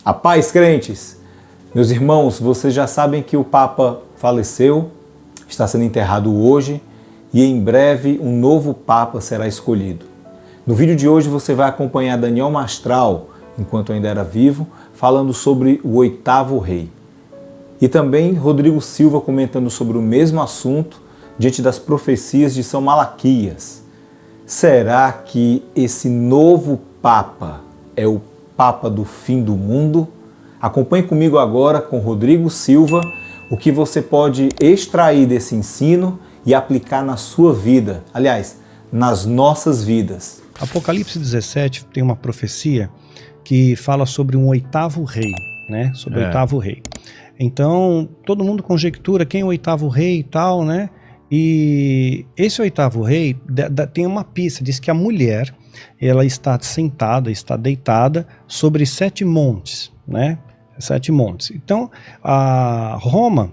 A paz, crentes! Meus irmãos, vocês já sabem que o Papa faleceu, está sendo enterrado hoje e em breve um novo Papa será escolhido. No vídeo de hoje você vai acompanhar Daniel Mastral, enquanto ainda era vivo, falando sobre o oitavo rei. E também Rodrigo Silva comentando sobre o mesmo assunto diante das profecias de São Malaquias. Será que esse novo Papa é o Papa do fim do mundo? Acompanhe comigo agora com Rodrigo Silva o que você pode extrair desse ensino e aplicar na sua vida, aliás, nas nossas vidas. Apocalipse 17 tem uma profecia que fala sobre um oitavo rei, né? Sobre o oitavo rei. Então, todo mundo conjectura quem é o oitavo rei e tal, né? E esse oitavo rei tem uma pista, diz que a mulher, ela está sentada, está deitada sobre 7 montes, né? 7 montes. Então, a Roma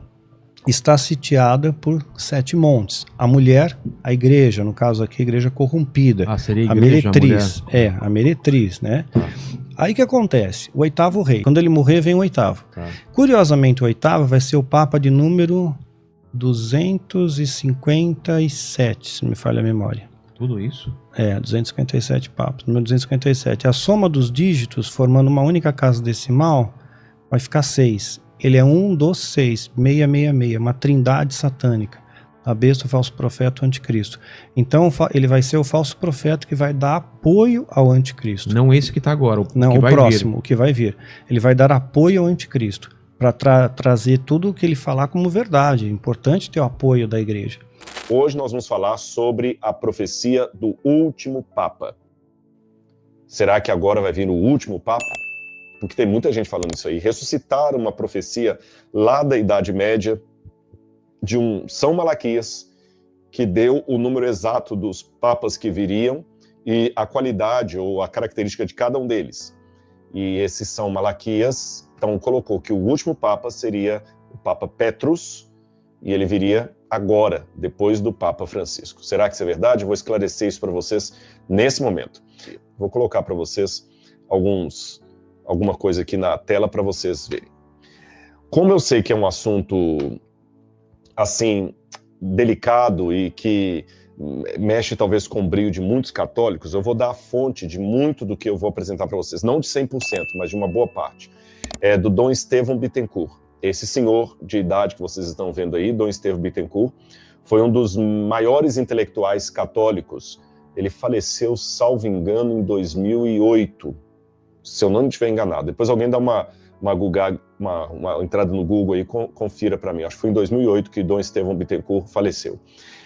está sitiada por 7 montes. A mulher, a igreja, no caso aqui, a igreja corrompida. Seria a a igreja, meretriz. A meretriz, né? Aí o que acontece? O oitavo rei. Quando ele morrer, vem o oitavo. Curiosamente, o oitavo vai ser o Papa de número 257, se não me falha a memória. Tudo isso? 257 papas. Número 257. A soma dos dígitos, formando uma única casa decimal, vai ficar 6. Ele é um dos 6, 666, uma trindade satânica. A besta, o falso profeta, o anticristo. Então ele vai ser o falso profeta que vai dar apoio ao anticristo. Não esse que está agora, Não, o próximo, o que vai vir. Ele vai dar apoio ao anticristo para trazer tudo o que ele falar como verdade. É importante ter o apoio da igreja. Hoje nós vamos falar sobre a profecia do último Papa. Será que agora vai vir o último Papa? Porque tem muita gente falando isso aí. Ressuscitar uma profecia lá da Idade Média de um São Malaquias, que deu o número exato dos papas que viriam e a qualidade ou a característica de cada um deles. E esse São Malaquias, então, colocou que o último Papa seria o Papa Petrus, e ele viria agora, depois do Papa Francisco. Será que isso é verdade? Eu vou esclarecer isso para vocês nesse momento. Vou colocar para vocês alguma coisa aqui na tela para vocês verem. Como eu sei que é um assunto, assim, delicado e que mexe talvez com o brio de muitos católicos, eu vou dar a fonte de muito do que eu vou apresentar para vocês. Não de 100%, mas de uma boa parte. É do Dom Estevão Bittencourt. Esse senhor de idade que vocês estão vendo aí, Dom Estevão Bittencourt, foi um dos maiores intelectuais católicos. Ele faleceu, salvo engano, em 2008, se eu não estiver enganado. Depois alguém dá uma entrada no Google aí, confira para mim. Acho que foi em 2008 que Dom Estevão Bittencourt faleceu.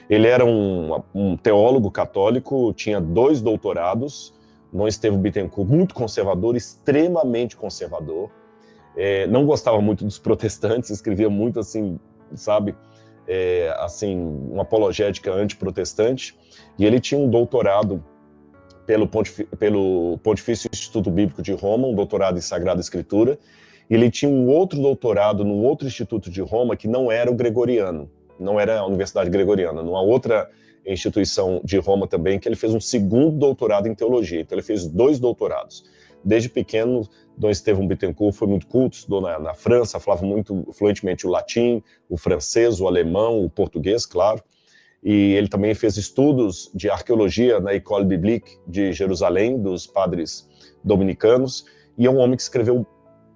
Ele era um teólogo católico, tinha 2 doutorados. Dom Estevão Bittencourt, muito conservador, extremamente conservador. Não gostava muito dos protestantes, escrevia muito assim, sabe, assim, uma apologética antiprotestante, e ele tinha um doutorado pelo Pontifício Instituto Bíblico de Roma, um doutorado em Sagrada Escritura, e ele tinha um outro doutorado num outro instituto de Roma que não era o gregoriano, não era a Universidade Gregoriana, numa outra instituição de Roma também, que ele fez um segundo doutorado em teologia, então ele fez 2 doutorados. Desde pequeno, Dom Estevão Bittencourt foi muito culto, estudou na França, falava muito fluentemente o latim, o francês, o alemão, o português, claro. E ele também fez estudos de arqueologia na École Biblique de Jerusalém, dos padres dominicanos, e é um homem que escreveu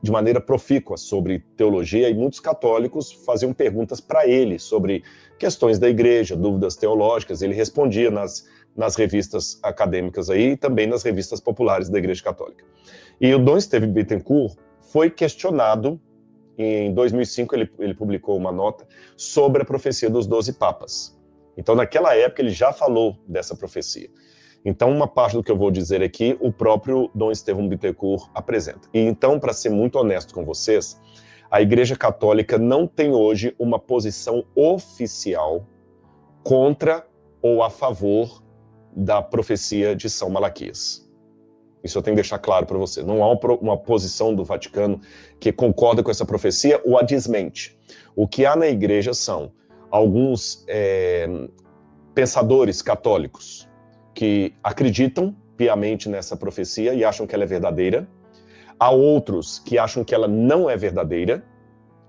de maneira profícua sobre teologia, e muitos católicos faziam perguntas para ele sobre questões da igreja, dúvidas teológicas. Ele respondia nas revistas acadêmicas aí, e também nas revistas populares da Igreja Católica. E o Dom Estevão Bittencourt foi questionado, em 2005 ele publicou uma nota sobre a profecia dos 12 papas. Então naquela época ele já falou dessa profecia. Então uma parte do que eu vou dizer aqui, o próprio Dom Estevão Bittencourt apresenta. E então, para ser muito honesto com vocês, a Igreja Católica não tem hoje uma posição oficial contra ou a favor da profecia de São Malaquias. Isso eu tenho que deixar claro para você. Não há uma posição do Vaticano que concorda com essa profecia ou a desmente. O que há na igreja são alguns pensadores católicos que acreditam piamente nessa profecia e acham que ela é verdadeira. Há outros que acham que ela não é verdadeira,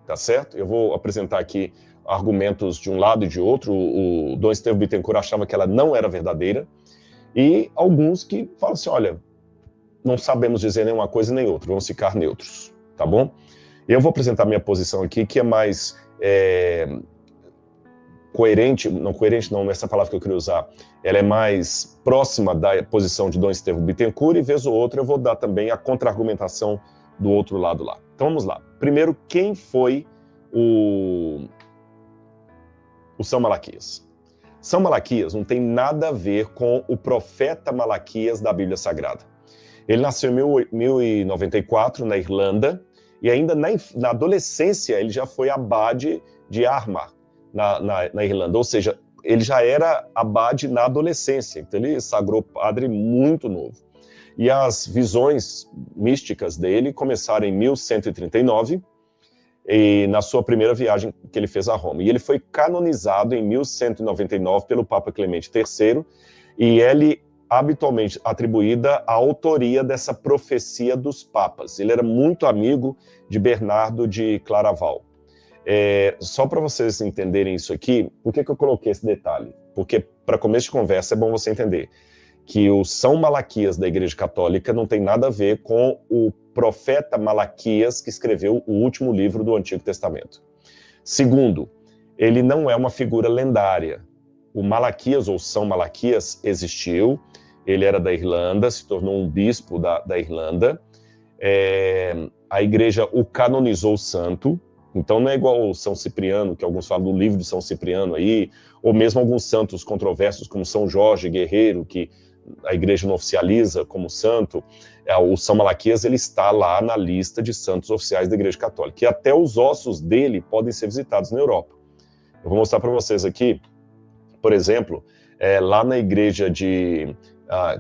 tá certo? Eu vou apresentar aqui argumentos de um lado e de outro. O Dom Estevão Bittencourt achava que ela não era verdadeira, e alguns que falam assim, olha, não sabemos dizer nenhuma coisa nem outra, vamos ficar neutros, tá bom? Eu vou apresentar minha posição aqui, que é mais coerente não, essa palavra que eu queria usar, ela é mais próxima da posição de Dom Estevão Bittencourt, e vez ou outra eu vou dar também a contra-argumentação do outro lado lá. Então vamos lá. Primeiro, quem foi o São Malaquias? São Malaquias não tem nada a ver com o profeta Malaquias da Bíblia Sagrada. Ele nasceu em 1094 na Irlanda, e ainda na adolescência ele já foi abade de Armagh, na Irlanda, ou seja, ele já era abade na adolescência, então ele sagrou padre muito novo. E as visões místicas dele começaram em 1139, e na sua primeira viagem que ele fez a Roma. E ele foi canonizado em 1199 pelo Papa Clemente III, e ele habitualmente atribuída a autoria dessa profecia dos papas. Ele era muito amigo de Bernardo de Claraval. Só para vocês entenderem isso aqui, por que eu coloquei esse detalhe? Porque para começo de conversa é bom você entender que o São Malaquias da Igreja Católica não tem nada a ver com o profeta Malaquias que escreveu o último livro do Antigo Testamento. Segundo, ele não é uma figura lendária. O Malaquias, ou São Malaquias, existiu, ele era da Irlanda, se tornou um bispo da Irlanda, a igreja o canonizou santo, então não é igual ao São Cipriano, que alguns falam do livro de São Cipriano aí, ou mesmo alguns santos controversos como São Jorge Guerreiro, que a igreja não oficializa como santo. O São Malaquias, ele está lá na lista de santos oficiais da Igreja Católica, e até os ossos dele podem ser visitados na Europa. Eu vou mostrar para vocês aqui, por exemplo, lá na igreja de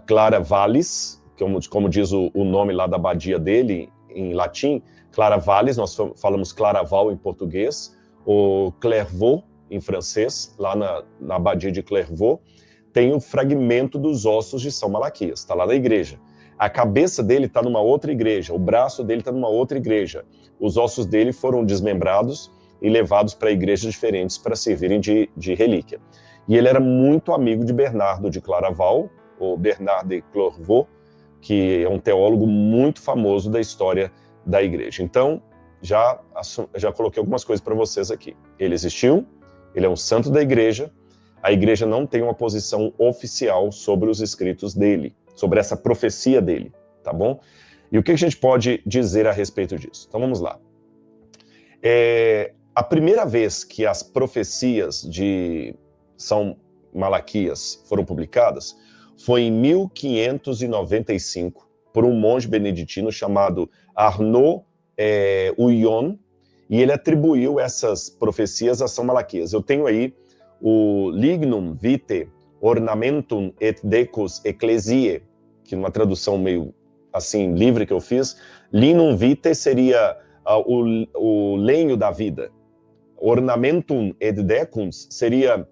Clara Vallis, como diz o nome lá da abadia dele, em latim, Clara Vallis, nós falamos Claraval em português, ou Clairvaux em francês, lá na abadia de Clairvaux, tem um fragmento dos ossos de São Malaquias, está lá na igreja. A cabeça dele está numa outra igreja, o braço dele está numa outra igreja. Os ossos dele foram desmembrados e levados para igrejas diferentes para servirem de relíquia. E ele era muito amigo de Bernardo de Claraval, ou Bernard de Clairvaux, que é um teólogo muito famoso da história da igreja. Então, já coloquei algumas coisas para vocês aqui. Ele existiu, ele é um santo da igreja, a igreja não tem uma posição oficial sobre os escritos dele, sobre essa profecia dele, tá bom? E o que a gente pode dizer a respeito disso? Então vamos lá. A primeira vez que as profecias de São Malaquias foram publicadas foi em 1595, por um monge beneditino chamado Arnaud Huyon, e ele atribuiu essas profecias a São Malaquias. Eu tenho aí o Lignum Vitae Ornamentum et Decus Ecclesiae, que numa tradução meio assim livre que eu fiz, Lignum Vitae seria o lenho da vida. Ornamentum et Decus seria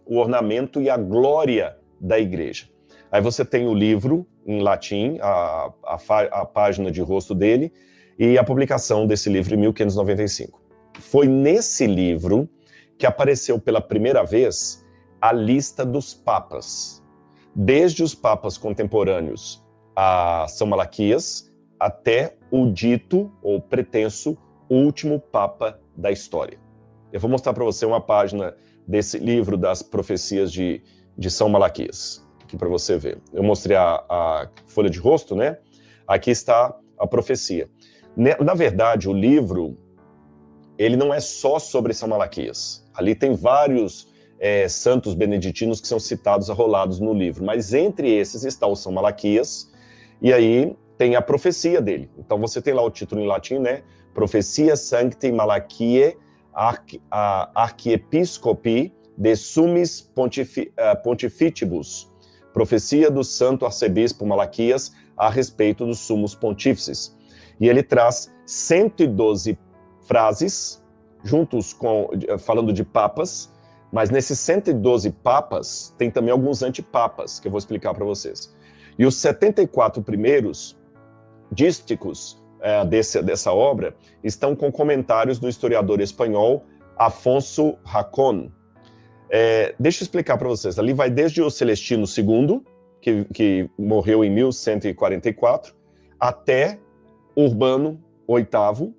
o ornamento e a glória da igreja. Aí você tem o livro em latim, a página de rosto dele, e a publicação desse livro em 1595. Foi nesse livro que apareceu pela primeira vez a lista dos papas, desde os papas contemporâneos a São Malaquias até o dito ou pretenso último papa da história. Eu vou mostrar para você uma página desse livro das profecias de São Malaquias, aqui para você ver. Eu mostrei a folha de rosto, né? Aqui está a profecia. Na verdade, o livro, ele não é só sobre São Malaquias. Ali tem vários santos beneditinos que são citados, arrolados no livro, mas entre esses está o São Malaquias, e aí tem a profecia dele. Então você tem lá o título em latim, né? Profecia Sancti Malachiae Archiepiscopi de Summis Pontificibus. Profecia do Santo Arcebispo Malaquias a respeito dos sumos pontífices. E ele traz 112 frases, falando de papas, mas nesses 112 papas, tem também alguns antipapas, que eu vou explicar para vocês. E os 74 primeiros dísticos dessa obra estão com comentários do historiador espanhol Afonso Racón. Deixa eu explicar para vocês. Ali vai desde o Celestino II, que morreu em 1144, até Urbano VIII,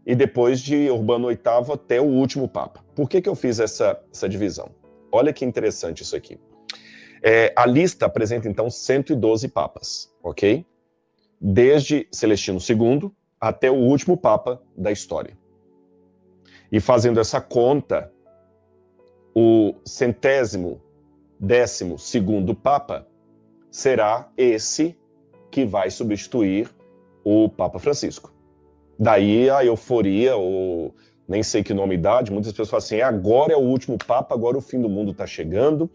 e depois de Urbano VIII até o último Papa. Por que eu fiz essa divisão? Olha que interessante isso aqui. A lista apresenta, então, 112 papas, ok? Desde Celestino II até o último Papa da história. E fazendo essa conta, o 112º Papa será esse que vai substituir o Papa Francisco. Daí a euforia, ou nem sei que nome dá, de muitas pessoas falam assim, agora é o último Papa, agora o fim do mundo está chegando,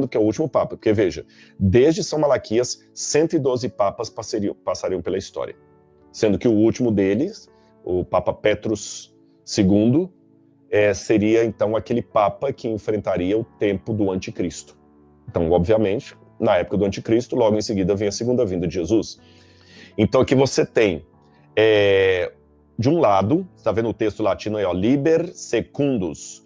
que é o último Papa. Porque veja, desde São Malaquias, 112 papas passariam pela história. Sendo que o último deles, o Papa Petrus II, seria então aquele Papa que enfrentaria o tempo do Anticristo. Então, obviamente, na época do Anticristo, logo em seguida vem a segunda vinda de Jesus. Então aqui você tem, de um lado, está vendo o texto latino aí, ó, liber secundus.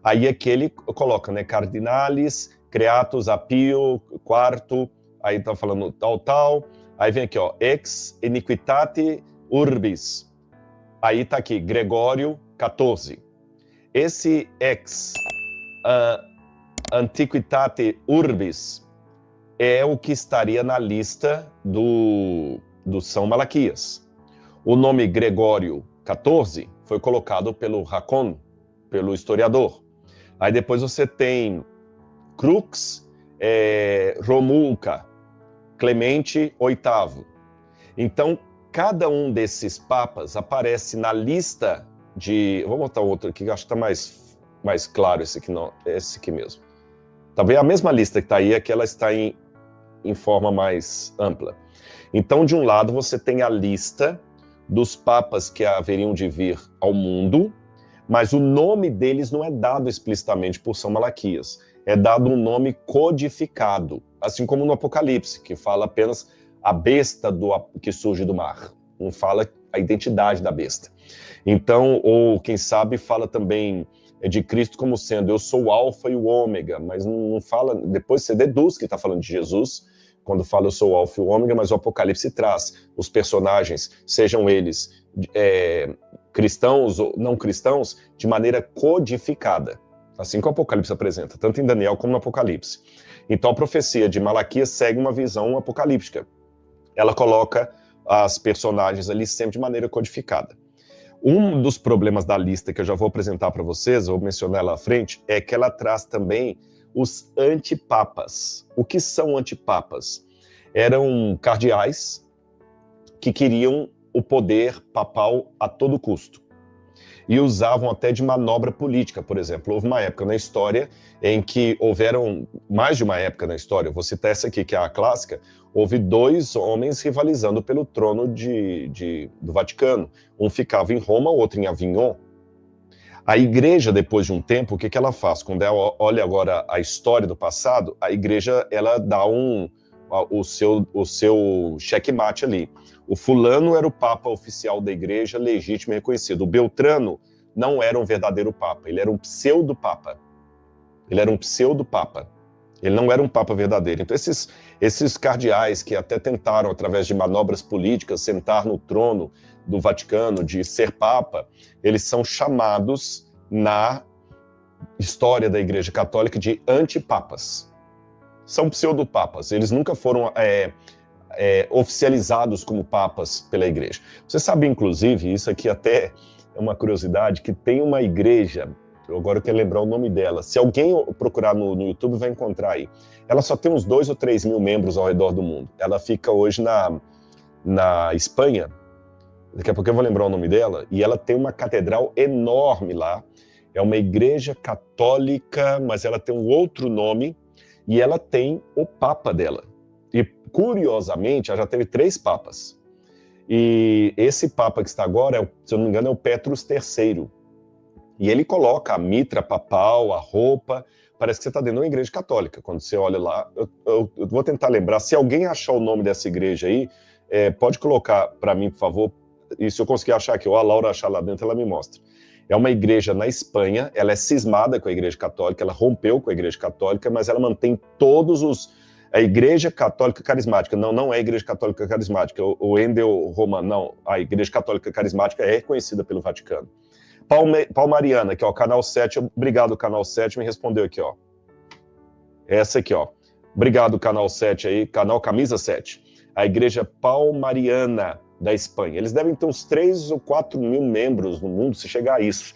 Aí aqui ele coloca, né, cardinalis, creatus, apio, quarto, aí tá falando tal, aí vem aqui, ó, ex iniquitate urbis. Aí tá aqui, Gregório XIV. Esse ex antiquitate urbis é o que estaria na lista do São Malaquias. O nome Gregório XIV foi colocado pelo Racón, pelo historiador. Aí depois você tem Crux Romulca, Clemente VIII. Então, cada um desses papas aparece na lista de... Vou botar outro aqui, que eu acho que está mais claro esse aqui, não, esse aqui mesmo. Tá vendo? A mesma lista que está aí, é que ela está em forma mais ampla. Então, de um lado, você tem a lista dos papas que haveriam de vir ao mundo, mas o nome deles não é dado explicitamente por São Malaquias. É dado um nome codificado, assim como no Apocalipse, que fala apenas a besta que surge do mar. Não fala a identidade da besta. Então, ou quem sabe, fala também de Cristo como sendo eu sou o alfa e o ômega, mas não fala, depois você deduz que está falando de Jesus, quando fala eu sou o alfa e o ômega, mas o Apocalipse traz os personagens, sejam eles cristãos ou não cristãos, de maneira codificada, assim que o Apocalipse apresenta, tanto em Daniel como no Apocalipse. Então a profecia de Malaquias segue uma visão apocalíptica. Ela coloca as personagens ali sempre de maneira codificada. Um dos problemas da lista que eu já vou apresentar para vocês, eu vou mencionar ela à frente, é que ela traz também os antipapas. O que são antipapas? Eram cardeais que queriam o poder papal a todo custo. E usavam até de manobra política, por exemplo. Houve uma época na história em que houveram, mais de uma época na história, eu vou citar essa aqui, que é a clássica, houve dois homens rivalizando pelo trono do Vaticano. Um ficava em Roma, o outro em Avignon. A igreja, depois de um tempo, o que ela faz? Quando ela olha agora a história do passado, a igreja ela dá o seu checkmate ali. O fulano era o papa oficial da igreja, legítimo e reconhecido. O Beltrano não era um verdadeiro papa, ele era um pseudo-papa. Ele não era um papa verdadeiro. Então esses cardeais que até tentaram, através de manobras políticas, sentar no trono do Vaticano, de ser papa, eles são chamados na história da Igreja Católica de antipapas. São pseudopapas, eles nunca foram oficializados como papas pela igreja. Você sabe, inclusive, isso aqui até é uma curiosidade, que tem uma igreja, agora eu quero lembrar o nome dela, se alguém procurar no YouTube vai encontrar aí. Ela só tem uns 2 ou 3 mil membros ao redor do mundo. Ela fica hoje na Espanha, daqui a pouco eu vou lembrar o nome dela, e ela tem uma catedral enorme lá, é uma igreja católica, mas ela tem um outro nome, e ela tem o papa dela. E, curiosamente, ela já teve 3 papas. E esse papa que está agora, se eu não me engano, é o Petrus III. E ele coloca a mitra papal, a roupa, parece que você está dentro de uma igreja católica. Quando você olha lá, eu vou tentar lembrar, se alguém achar o nome dessa igreja aí, pode colocar para mim, por favor, e se eu conseguir achar aqui, ou a Laura achar lá dentro, ela me mostra. É uma igreja na Espanha, ela é cismada com a Igreja Católica, ela rompeu com a Igreja Católica, mas ela mantém todos os... A Igreja Católica Carismática, não é a Igreja Católica Carismática, o Endel Romano, não, a Igreja Católica Carismática é reconhecida pelo Vaticano. Palmariana, aqui ó, canal 7, obrigado canal 7, me respondeu aqui ó. Essa aqui ó, obrigado canal 7 aí, canal Camisa 7. A Igreja Palmariana da Espanha. Eles devem ter uns 3 ou 4 mil membros no mundo, se chegar a isso.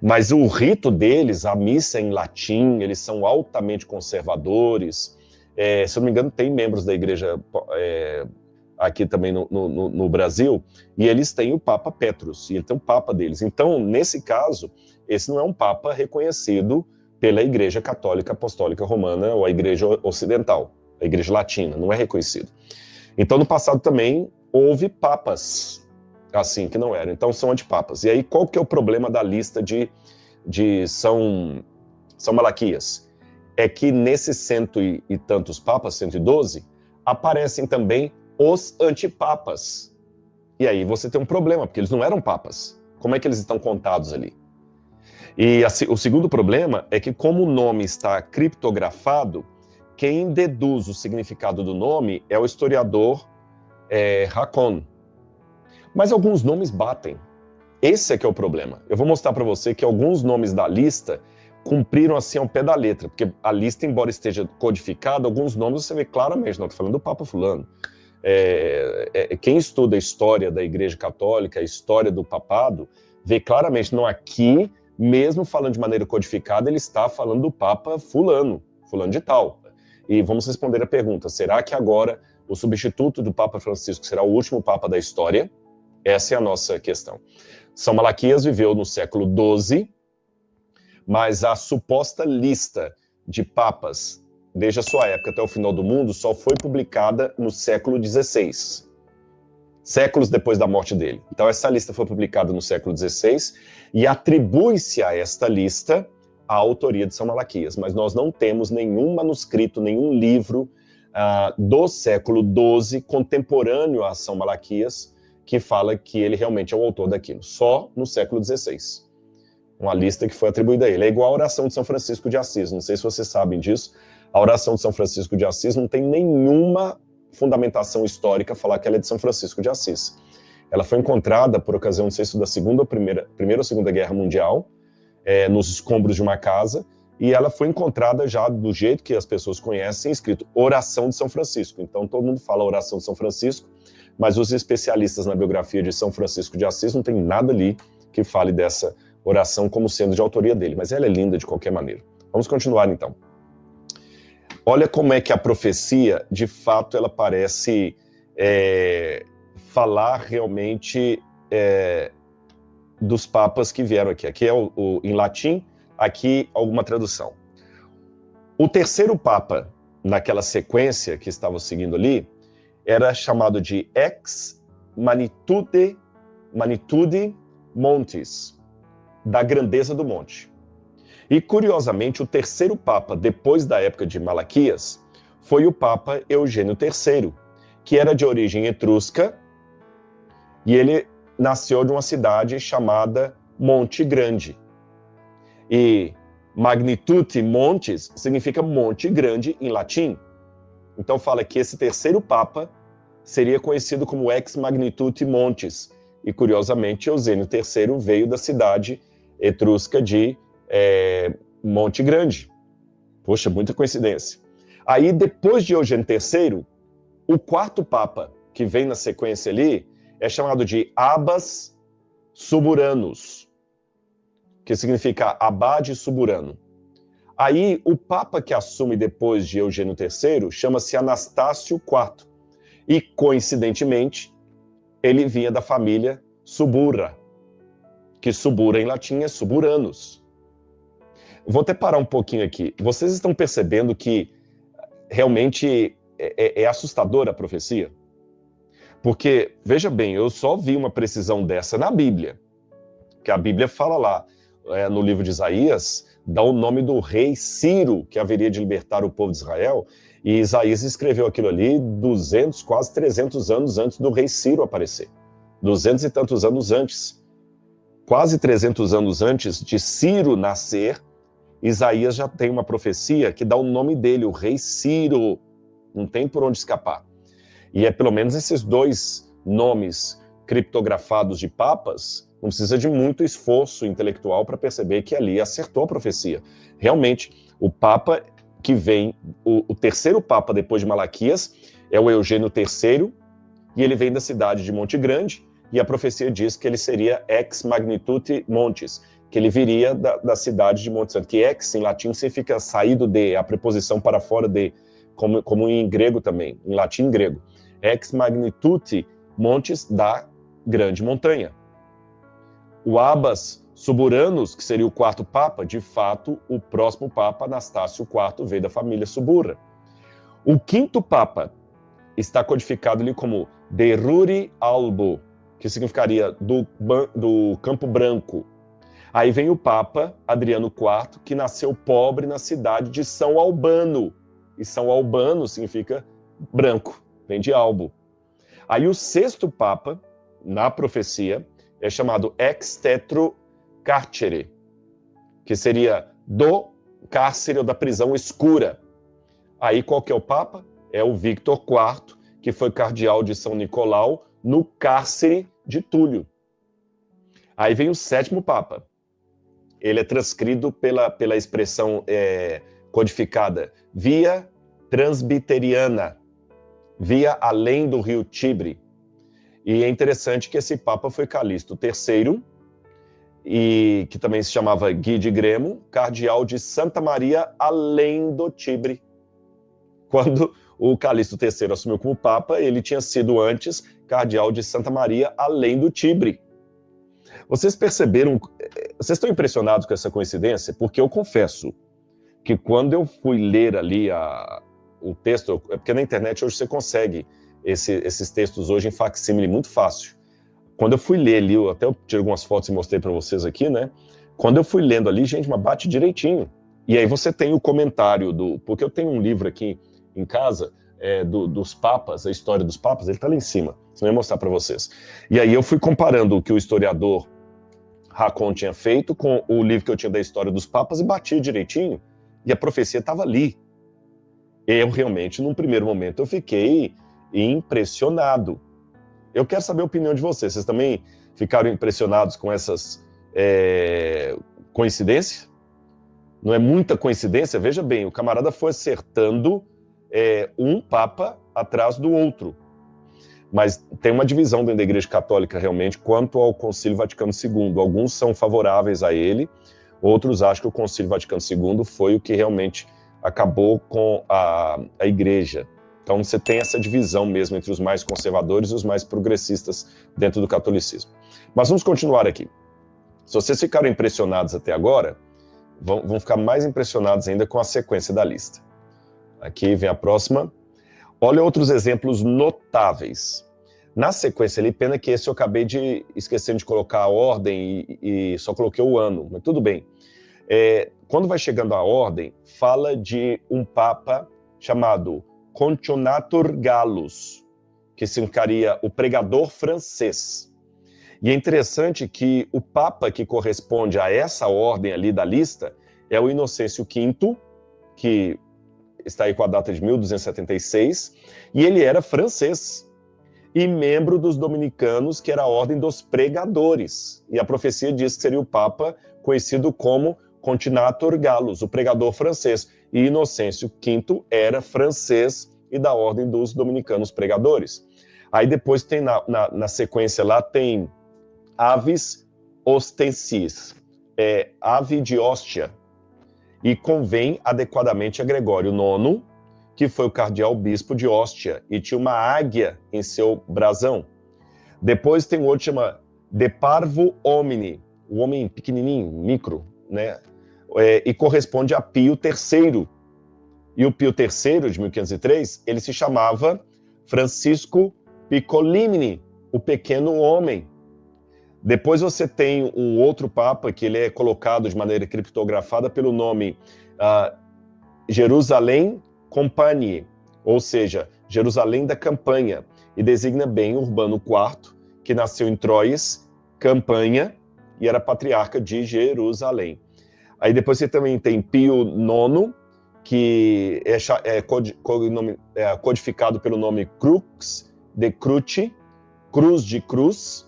Mas o rito deles, a missa é em latim, eles são altamente conservadores. Se eu não me engano, tem membros da igreja aqui também no Brasil, e eles têm o Papa Petrus, e ele tem o Papa deles. Então, nesse caso, esse não é um Papa reconhecido pela Igreja Católica Apostólica Romana ou a Igreja Ocidental, a Igreja Latina, não é reconhecido. Então, no passado também houve papas assim, que não eram. Então, são antipapas. E aí, qual que é o problema da lista de São Malaquias? É que nesses 100 e tantos papas, 112, aparecem também os antipapas. E aí você tem um problema, porque eles não eram papas. Como é que eles estão contados ali? E o segundo problema é que, como o nome está criptografado, quem deduz o significado do nome é o historiador Racon. Mas alguns nomes batem. Esse é que é o problema. Eu vou mostrar para você que alguns nomes da lista cumpriram assim ao pé da letra, porque a lista, embora esteja codificada, alguns nomes você vê claramente, não estou falando do Papa fulano. Quem estuda a história da Igreja Católica, a história do papado, vê claramente, não aqui, mesmo falando de maneira codificada, ele está falando do Papa fulano de tal. E vamos responder a pergunta, será que agora o substituto do Papa Francisco será o último Papa da história? Essa é a nossa questão. São Malaquias viveu no século XII, mas a suposta lista de papas, desde a sua época até o final do mundo, só foi publicada no século XVI, séculos depois da morte dele. Então essa lista foi publicada no século XVI e atribui-se a esta lista a autoria de São Malaquias, mas nós não temos nenhum manuscrito, nenhum livro do século XII contemporâneo a São Malaquias que fala que ele realmente é o autor daquilo, só no século XVI. Uma lista que foi atribuída a ele. É igual a oração de São Francisco de Assis, não sei se vocês sabem disso, a oração de São Francisco de Assis não tem nenhuma fundamentação histórica falar que ela é de São Francisco de Assis. Ela foi encontrada por ocasião, não sei se da primeira ou segunda guerra mundial, nos escombros de uma casa, e ela foi encontrada já do jeito que as pessoas conhecem, escrito Oração de São Francisco. Então todo mundo fala Oração de São Francisco, mas os especialistas na biografia de São Francisco de Assis não tem nada ali que fale dessa oração como sendo de autoria dele, mas ela é linda de qualquer maneira. Vamos continuar então. Olha como é que a profecia, de fato, ela parece falar realmente dos papas que vieram aqui. Aqui é em latim, aqui alguma tradução. O terceiro papa, naquela sequência que estava seguindo ali, era chamado de ex magnitude montis, da grandeza do monte. E, curiosamente, o terceiro papa, depois da época de Malaquias, foi o Papa Eugênio III, que era de origem etrusca, e ele nasceu de uma cidade chamada Monte Grande. E magnitude montis significa monte grande em latim. Então fala que esse terceiro papa seria conhecido como ex magnitude montis. E, curiosamente, Eugênio III veio da cidade etrusca de Monte Grande. Poxa, muita coincidência. Aí, depois de Eugênio III, o quarto papa que vem na sequência ali é chamado de Abbas Suburanus, que significa abade suburano. Aí, o papa que assume depois de Eugênio III chama-se Anastácio IV. E, coincidentemente, ele vinha da família Subura, que Subura em latim é Suburanus. Vou até parar um pouquinho aqui. Vocês estão percebendo que realmente é assustadora a profecia? Porque, veja bem, eu só vi uma precisão dessa na Bíblia. Que a Bíblia fala lá, no livro de Isaías, dá o nome do rei Ciro, que haveria de libertar o povo de Israel, E Isaías escreveu aquilo ali 200, quase 300 anos antes do rei Ciro aparecer. 200 e tantos anos antes. Quase 300 anos antes de Ciro nascer, Isaías já tem uma profecia que dá o nome dele, o rei Ciro. Não tem por onde escapar. E é pelo menos esses dois nomes criptografados de papas, não precisa de muito esforço intelectual para perceber que ali acertou a profecia. Realmente, o papa que vem, o terceiro papa depois de Malaquias, é o Eugênio III, e ele vem da cidade de Monte Grande, e a profecia diz que ele seria ex magnitude Montes, que ele viria da cidade de Monte Santo, que ex em latim significa saído de, a preposição para fora de, como em grego também, em latim e grego. Ex magnitude Montes, da grande montanha. O Abbas Suburanus, que seria o quarto papa, de fato, o próximo papa, Anastácio IV, veio da família Suburra. O quinto papa está codificado ali como de Ruri Albo, que significaria do Campo Branco. Aí vem o papa Adriano IV, que nasceu pobre na cidade de São Albano. E São Albano significa branco, vem de albo. Aí o sexto papa, na profecia, é chamado ex tetro carcere, que seria do cárcere ou da prisão escura. Aí qual que é o papa? É o Victor IV, que foi cardeal de São Nicolau no cárcere de Túlio. Aí vem o sétimo papa. Ele é transcrito pela expressão codificada via transbiteriana, via além do rio Tibre. E é interessante que esse papa foi Calixto III, e que também se chamava Gui de Gremo, cardeal de Santa Maria além do Tibre. Quando o Calixto III assumiu como papa, ele tinha sido antes cardeal de Santa Maria além do Tibre. Vocês perceberam, vocês estão impressionados com essa coincidência? Porque eu confesso que quando eu fui ler ali o texto, porque na internet hoje você consegue esses textos hoje em facsímile muito fácil. Quando eu fui ler ali, eu até tirei algumas fotos e mostrei para vocês aqui, né? Quando eu fui lendo ali, gente, mas bate direitinho. E aí você tem o comentário porque eu tenho um livro aqui em casa dos papas, a história dos papas, ele tá lá em cima, senão eu ia mostrar para vocês. E aí eu fui comparando o que o historiador Racon tinha feito com o livro que eu tinha da história dos papas e batia direitinho, e a profecia estava ali. Eu realmente, num primeiro momento, eu fiquei impressionado. Eu quero saber a opinião de vocês. Vocês também ficaram impressionados com essas coincidências? Não é muita coincidência? Veja bem, o camarada foi acertando um papa atrás do outro. Mas tem uma divisão dentro da Igreja Católica, realmente, quanto ao Concílio Vaticano II. Alguns são favoráveis a ele, outros acham que o Concílio Vaticano II foi o que realmente acabou com a Igreja. Então você tem essa divisão mesmo entre os mais conservadores e os mais progressistas dentro do catolicismo. Mas vamos continuar aqui. Se vocês ficaram impressionados até agora, vão ficar mais impressionados ainda com a sequência da lista. Aqui vem a próxima. Olha outros exemplos notáveis. Na sequência ali, pena que esse eu acabei de esquecendo de colocar a ordem e só coloquei o ano, mas tudo bem. Quando vai chegando a ordem, fala de um papa chamado Continator Gallus, que significaria o pregador francês. E é interessante que o papa que corresponde a essa ordem ali da lista é o Inocêncio V, que está aí com a data de 1276, e ele era francês e membro dos dominicanos, que era a ordem dos pregadores. E a profecia diz que seria o papa conhecido como Continator Gallus, o pregador francês. E Inocêncio V era francês e da ordem dos dominicanos pregadores. Aí depois tem na sequência lá, tem Avis Ostensis, ave de hóstia, e convém adequadamente a Gregório IX, que foi o cardeal bispo de Hóstia, e tinha uma águia em seu brasão. Depois tem outro que chama De Parvo Homini, o homem pequenininho, micro, né? E corresponde a Pio III. E o Pio III, de 1503, ele se chamava Francisco Piccolomini, o pequeno homem. Depois você tem um outro papa que ele é colocado de maneira criptografada pelo nome Jerusalém Compagnie, ou seja, Jerusalém da Campanha, e designa bem Urbano IV, que nasceu em Troyes, Campanha, e era patriarca de Jerusalém. Aí depois você também tem Pio IX, que é codificado pelo nome Crux de Cruce, Cruz de Cruz,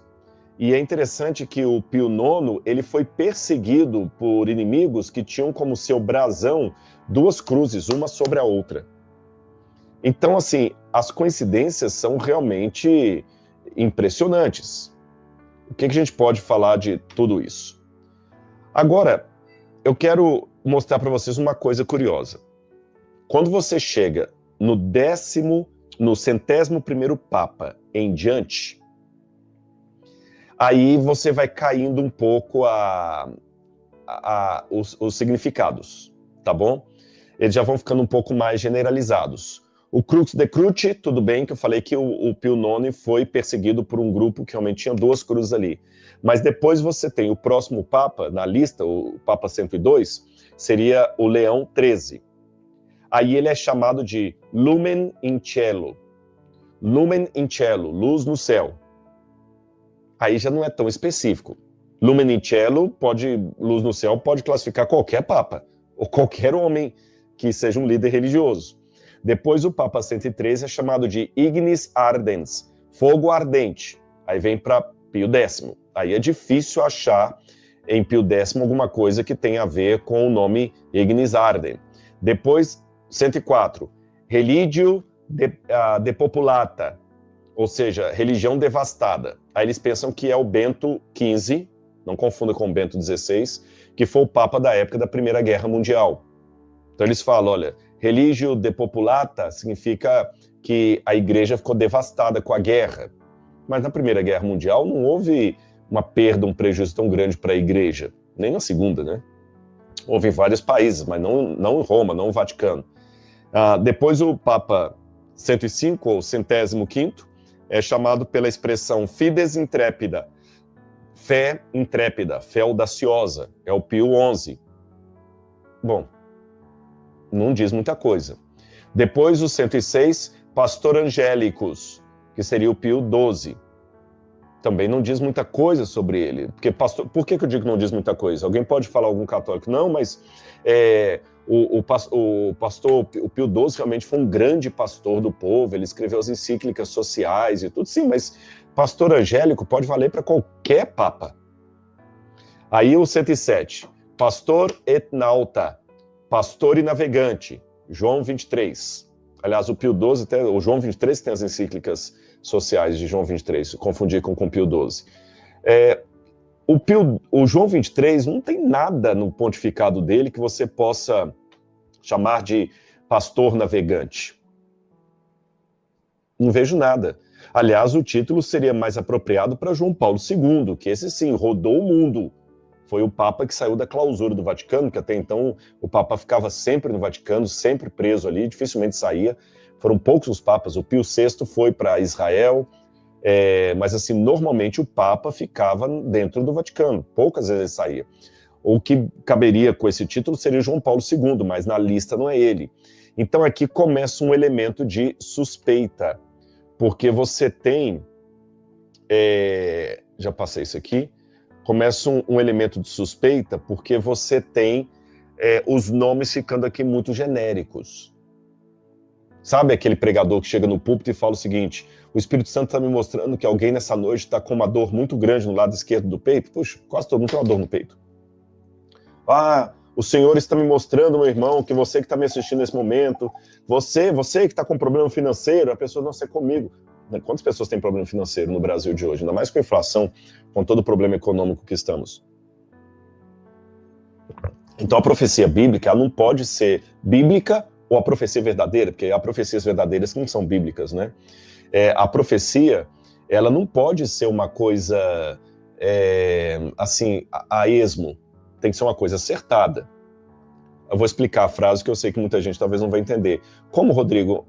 e é interessante que o Pio IX, ele foi perseguido por inimigos que tinham como seu brasão duas cruzes, uma sobre a outra. Então, assim, as coincidências são realmente impressionantes. O que a gente pode falar de tudo isso? Agora, eu quero mostrar para vocês uma coisa curiosa. Quando você chega no 111º Papa em diante, aí você vai caindo um pouco os significados, tá bom? Eles já vão ficando um pouco mais generalizados. O Crux de Cruce, tudo bem, que eu falei que o Pio IX foi perseguido por um grupo que realmente tinha duas cruzes ali. Mas depois você tem o próximo Papa na lista, o Papa 102, seria o Leão XIII. Aí ele é chamado de Lumen in Cielo. Lumen in Cielo, luz no céu. Aí já não é tão específico. Lumen in Cielo, luz no céu, pode classificar qualquer Papa, ou qualquer homem que seja um líder religioso. Depois o Papa 113 é chamado de Ignis Ardens, fogo ardente. Aí vem para Pio X. Aí é difícil achar em Pio X alguma coisa que tenha a ver com o nome Ignis Arden. Depois, 104, Religio Depopulata, ou seja, religião devastada. Aí eles pensam que é o Bento XV, não confunda com o Bento XVI, que foi o Papa da época da Primeira Guerra Mundial. Então eles falam, olha, Religio Depopulata significa que a igreja ficou devastada com a guerra. Mas na Primeira Guerra Mundial não houve uma perda, um prejuízo tão grande para a igreja. Nem na Segunda, né? Houve em vários países, mas não em Roma, não no Vaticano. Depois o Papa 105, ou 105º, é chamado pela expressão Fides Intrépida, fé intrépida, fé audaciosa. É o Pio XI. Bom, não diz muita coisa. Depois o 106, Pastor Angélicos, que seria o Pio XII. Também não diz muita coisa sobre ele. Por que eu digo que não diz muita coisa? Alguém pode falar, algum católico? Não, mas o Pio XII realmente foi um grande pastor do povo, ele escreveu as encíclicas sociais e tudo, sim, mas pastor angélico pode valer para qualquer papa. Aí o 107, Pastor et Nauta, pastor e navegante, João 23. Aliás, o Pio XII, o João 23 tem as encíclicas sociais de João 23, confundir com o Pio XII. O João 23 não tem nada no pontificado dele que você possa chamar de pastor navegante. Não vejo nada. Aliás, o título seria mais apropriado para João Paulo II, que esse sim, rodou o mundo. Foi o Papa que saiu da clausura do Vaticano, que até então o Papa ficava sempre no Vaticano, sempre preso ali, dificilmente saía. Foram poucos os papas. O Pio VI foi para Israel, mas assim, normalmente o Papa ficava dentro do Vaticano, poucas vezes ele saía. O que caberia com esse título seria João Paulo II, mas na lista não é ele. Então aqui começa um elemento de suspeita, porque você tem, já passei isso aqui, começa um elemento de suspeita, porque você tem os nomes ficando aqui muito genéricos. Sabe aquele pregador que chega no púlpito e fala o seguinte, o Espírito Santo está me mostrando que alguém nessa noite está com uma dor muito grande no lado esquerdo do peito? Puxa, quase todo mundo tem uma dor no peito. O Senhor está me mostrando, meu irmão, que você que está me assistindo nesse momento, você que está com problema financeiro, a pessoa, não, você é comigo. Quantas pessoas têm problema financeiro no Brasil de hoje? Ainda mais com a inflação, com todo o problema econômico que estamos. Então a profecia bíblica, ela não pode ser bíblica ou a profecia verdadeira, porque há profecias verdadeiras que não são bíblicas, né? A profecia, ela não pode ser uma coisa assim, a esmo. Tem que ser uma coisa acertada. Eu vou explicar a frase que eu sei que muita gente talvez não vai entender. Como, Rodrigo,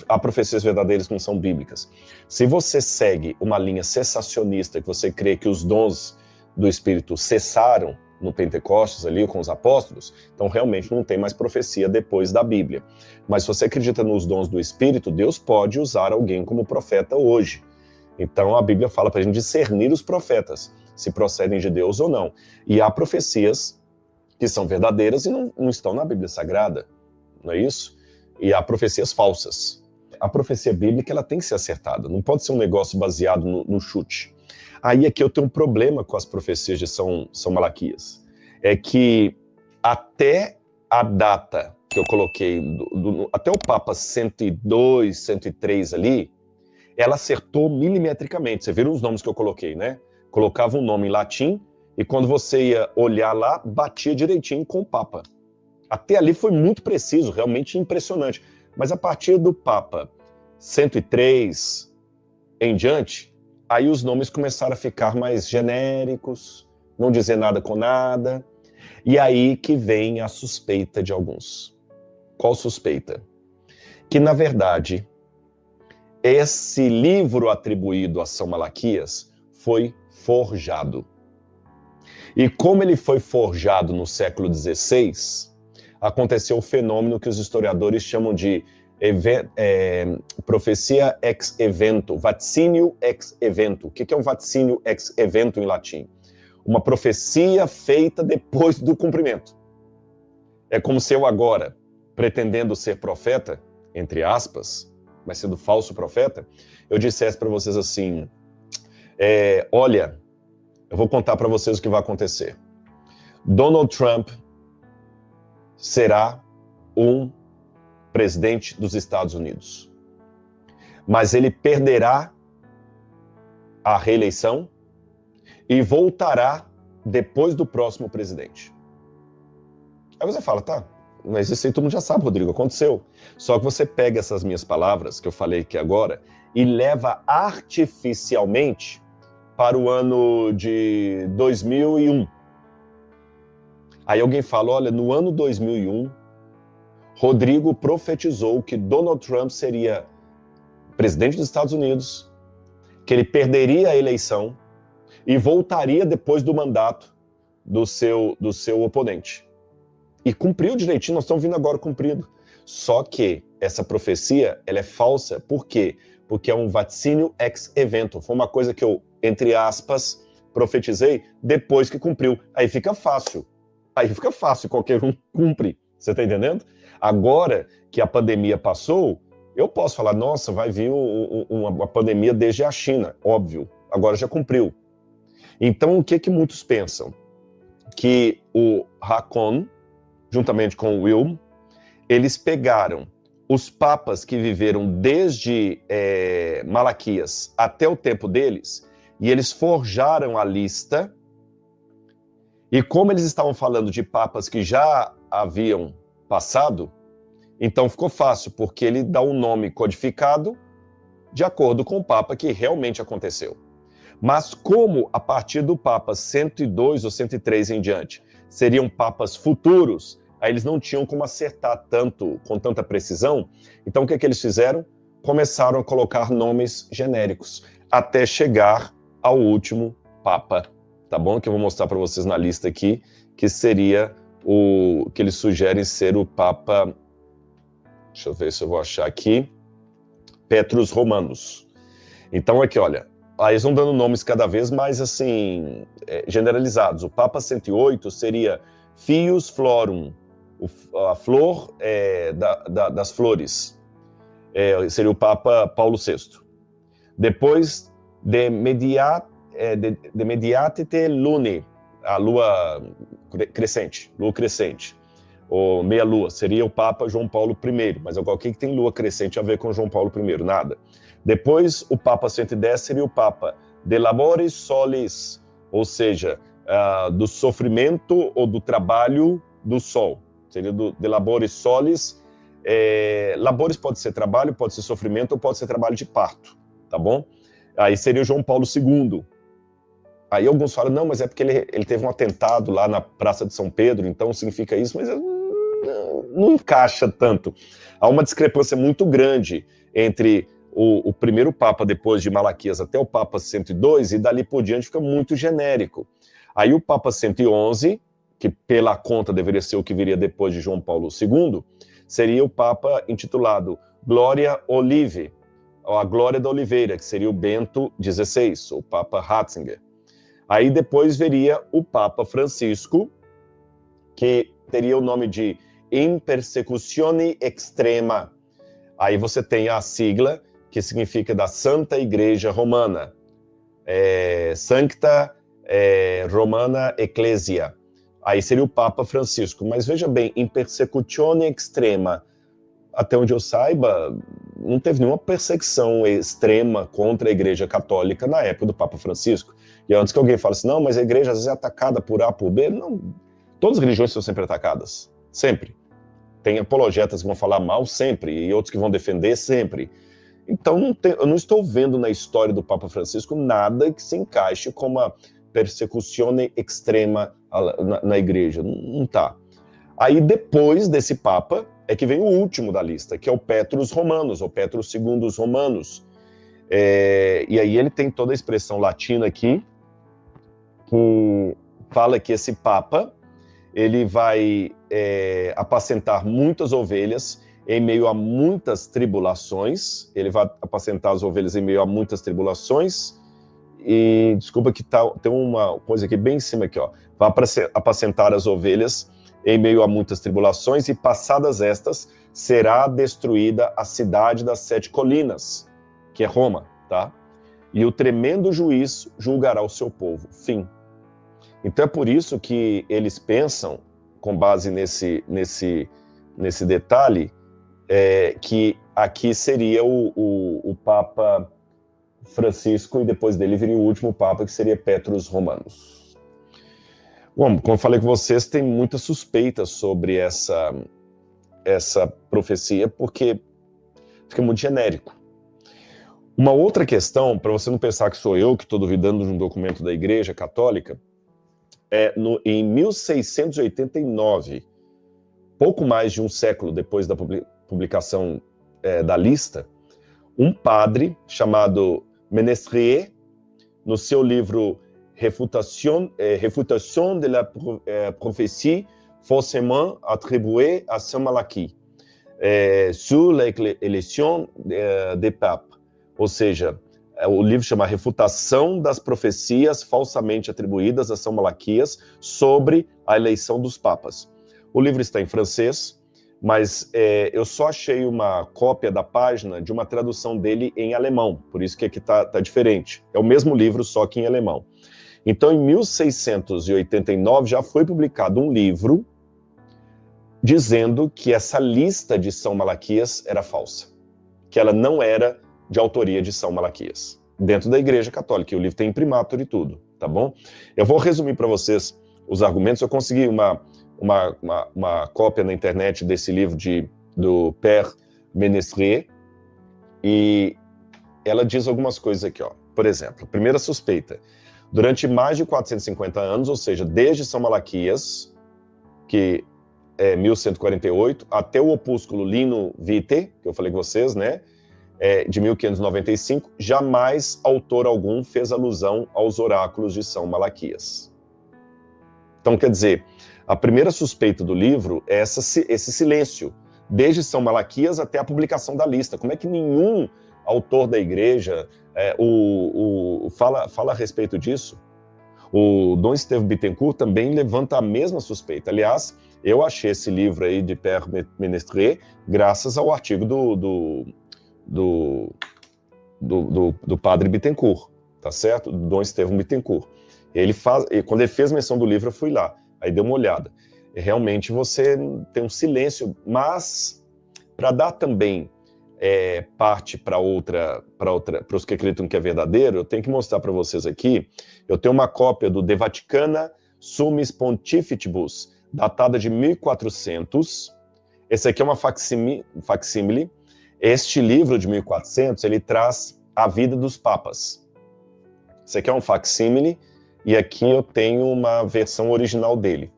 há profecias verdadeiras que não são bíblicas? Se você segue uma linha cessacionista, que você crê que os dons do Espírito cessaram no Pentecostes ali com os apóstolos, então realmente não tem mais profecia depois da Bíblia. Mas se você acredita nos dons do Espírito, Deus pode usar alguém como profeta hoje. Então a Bíblia fala para a gente discernir os profetas, se procedem de Deus ou não. E há profecias que são verdadeiras e não estão na Bíblia Sagrada, não é isso? E há profecias falsas. A profecia bíblica ela tem que ser acertada, não pode ser um negócio baseado no chute. Aí aqui eu tenho um problema com as profecias de São Malaquias. É que até a data que eu coloquei, até o Papa 102, 103 ali, ela acertou milimetricamente. Você viram os nomes que eu coloquei, né? Colocava um nome em latim e quando você ia olhar lá, batia direitinho com o Papa. Até ali foi muito preciso, realmente impressionante. Mas a partir do Papa 103 em diante, aí os nomes começaram a ficar mais genéricos, não dizer nada com nada. E aí que vem a suspeita de alguns. Qual suspeita? Que, na verdade, esse livro atribuído a São Malaquias foi forjado. E como ele foi forjado no século XVI, aconteceu o fenômeno que os historiadores chamam de profecia ex evento, vaticínio ex evento. O que é um vaticínio ex evento em latim? Uma profecia feita depois do cumprimento. É como se eu agora, pretendendo ser profeta, entre aspas, mas sendo falso profeta, eu dissesse para vocês assim, olha, eu vou contar para vocês o que vai acontecer. Donald Trump será um presidente dos Estados Unidos. Mas ele perderá a reeleição e voltará depois do próximo presidente. Aí você fala, tá, mas isso aí todo mundo já sabe, Rodrigo, aconteceu. Só que você pega essas minhas palavras, que eu falei aqui agora, e leva artificialmente para o ano de 2001. Aí alguém fala, olha, no ano 2001, Rodrigo profetizou que Donald Trump seria presidente dos Estados Unidos, que ele perderia a eleição e voltaria depois do mandato do seu oponente. E cumpriu direitinho, nós estamos vindo agora cumprido. Só que essa profecia, ela é falsa. Por quê? Porque é um vaticínio ex evento. Foi uma coisa que eu, entre aspas, profetizei depois que cumpriu. Aí fica fácil. Qualquer um cumpre. Você está entendendo? Agora que a pandemia passou, eu posso falar, nossa, vai vir uma pandemia desde a China. Óbvio, agora já cumpriu. Então, o que muitos pensam? Que o Haakon, juntamente com o Wilhelm, eles pegaram os papas que viveram desde Malaquias até o tempo deles, e eles forjaram a lista, e como eles estavam falando de papas que já haviam passado, então ficou fácil, porque ele dá um nome codificado de acordo com o papa que realmente aconteceu. Mas como a partir do Papa 102 ou 103 em diante seriam papas futuros, aí eles não tinham como acertar com tanta precisão, então o que eles fizeram? Começaram a colocar nomes genéricos, até chegar ao último Papa, tá bom? Que eu vou mostrar para vocês na lista aqui, que seria o que eles sugerem ser o Papa, deixa eu ver se eu vou achar aqui, Petrus Romanus. Então aqui, olha, aí eles vão dando nomes cada vez mais, assim, generalizados. O Papa 108 seria Fius Florum, a flor das flores. Seria o Papa Paulo VI. Depois, de mediatite lune, a lua crescente, ou meia-lua, seria o Papa João Paulo I. Mas o que tem lua crescente a ver com João Paulo I? Nada. Depois, o Papa 110 seria o Papa de laboris solis, ou seja, do sofrimento ou do trabalho do sol. Seria de laboris solis. Labores pode ser trabalho, pode ser sofrimento ou pode ser trabalho de parto, tá bom? Aí seria o João Paulo II. Aí alguns falam, não, mas é porque ele teve um atentado lá na Praça de São Pedro, então significa isso, mas não encaixa tanto. Há uma discrepância muito grande entre o primeiro Papa depois de Malaquias até o Papa 102, e dali por diante fica muito genérico. Aí o Papa 111 que pela conta deveria ser o que viria depois de João Paulo II, seria o Papa intitulado Glória Olive, ou a Glória da Oliveira, que seria o Bento XVI, o Papa Ratzinger. Aí depois viria o Papa Francisco, que teria o nome de In Persecutione Extrema. Aí você tem a sigla, que significa da Santa Igreja Romana, Sancta Romana Ecclesia. Aí seria o Papa Francisco. Mas veja bem, In Persecutione Extrema, até onde eu saiba, não teve nenhuma perseguição extrema contra a Igreja Católica na época do Papa Francisco. E antes que alguém fale assim, não, mas a igreja às vezes é atacada por A, por B, não. Todas as religiões são sempre atacadas, sempre. Tem apologetas que vão falar mal sempre, e outros que vão defender sempre. Então eu não estou vendo na história do Papa Francisco nada que se encaixe como uma persecuzione extrema na igreja, não está. Aí depois desse Papa é que vem o último da lista, que é o Petrus Romanus, ou Petrus II Romanus. E aí ele tem toda a expressão latina aqui, que fala que esse Papa, ele vai apacentar muitas ovelhas em meio a muitas tribulações. Ele vai apacentar as ovelhas em meio a muitas tribulações. E desculpa que tem uma coisa aqui bem em cima aqui, ó. Vai apacentar as ovelhas em meio a muitas tribulações, e passadas estas, será destruída a cidade das 7 colinas, que é Roma, tá? E o tremendo juiz julgará o seu povo. Fim. Então é por isso que eles pensam, com base nesse detalhe, que aqui seria o Papa Francisco, e depois dele viria o último Papa, que seria Petrus Romanus. Bom, como eu falei com vocês, tem muitas suspeitas sobre essa profecia, porque fica muito genérico. Uma outra questão, para você não pensar que sou eu que estou duvidando de um documento da Igreja Católica, em 1689, pouco mais de um século depois da publicação da lista, um padre chamado Ménestrier, no seu livro Réfutation de la prophétie faussement attribuée à Saint Malachie, sur l'élection des papes. Ou seja, o livro chama Refutação das Profecias Falsamente Atribuídas a São Malaquias sobre a eleição dos papas. O livro está em francês, mas eu só achei uma cópia da página de uma tradução dele em alemão, por isso que aqui está diferente. É o mesmo livro, só que em alemão. Então, em 1689, já foi publicado um livro dizendo que essa lista de São Malaquias era falsa, que ela não era de autoria de São Malaquias, dentro da Igreja Católica, e o livro tem imprimatur e tudo, tá bom? Eu vou resumir para vocês os argumentos. Eu consegui uma cópia na internet desse livro do Père Ménestrier, e ela diz algumas coisas aqui, ó. Por exemplo, primeira suspeita: durante mais de 450 anos, ou seja, desde São Malaquias, que é 1148, até o opúsculo Lino Vitae, que eu falei com vocês, né, de 1595, jamais autor algum fez alusão aos oráculos de São Malaquias. Então, quer dizer, a primeira suspeita do livro é esse silêncio, desde São Malaquias até a publicação da lista. Como é que nenhum autor da igreja fala a respeito disso? O Dom Estevão Bittencourt também levanta a mesma suspeita. Aliás, eu achei esse livro aí de Père Ménestrier graças ao artigo do padre Bittencourt, tá certo? Do Dom Estevão Bittencourt. Quando ele fez menção do livro, eu fui lá, aí dei uma olhada. E realmente você tem um silêncio, mas para dar também parte para os que acreditam que é verdadeiro, eu tenho que mostrar para vocês aqui. Eu tenho uma cópia do De Vaticana Summis Pontificibus, datada de 1400. Esse aqui é uma facsímile. Este livro de 1400, ele traz a vida dos papas. Esse aqui é um facsímile, e aqui eu tenho uma versão original dele.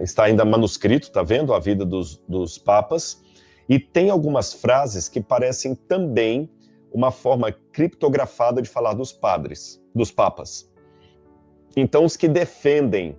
Está ainda manuscrito, tá vendo? A vida dos papas. E tem algumas frases que parecem também uma forma criptografada de falar dos papas. Então, os que defendem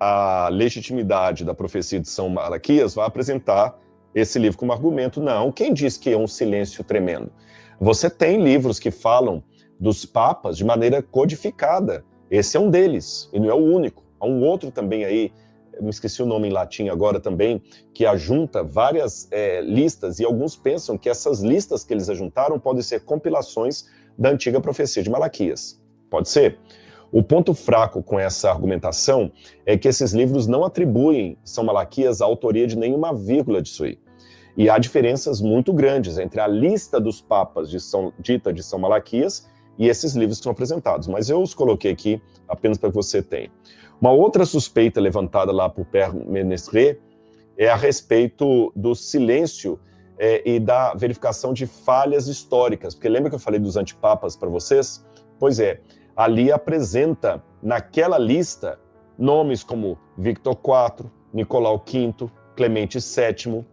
a legitimidade da profecia de São Malaquias, vai apresentar esse livro como argumento. Não, quem diz que é um silêncio tremendo? Você tem livros que falam dos papas de maneira codificada. Esse é um deles, e não é o único. Há um outro também aí, eu me esqueci o nome em latim agora também, que ajunta várias listas, e alguns pensam que essas listas que eles ajuntaram podem ser compilações da antiga profecia de Malaquias. Pode ser. O ponto fraco com essa argumentação é que esses livros não atribuem São Malaquias a autoria de nenhuma vírgula disso aí. E há diferenças muito grandes entre a lista dos papas dita de São Malaquias e esses livros que são apresentados. Mas eu os coloquei aqui apenas para que você tenha. Uma outra suspeita levantada lá por Père Ménestré é a respeito do silêncio e da verificação de falhas históricas. Porque lembra que eu falei dos antipapas para vocês? Pois é, ali apresenta naquela lista nomes como Victor IV, Nicolau V, Clemente VII.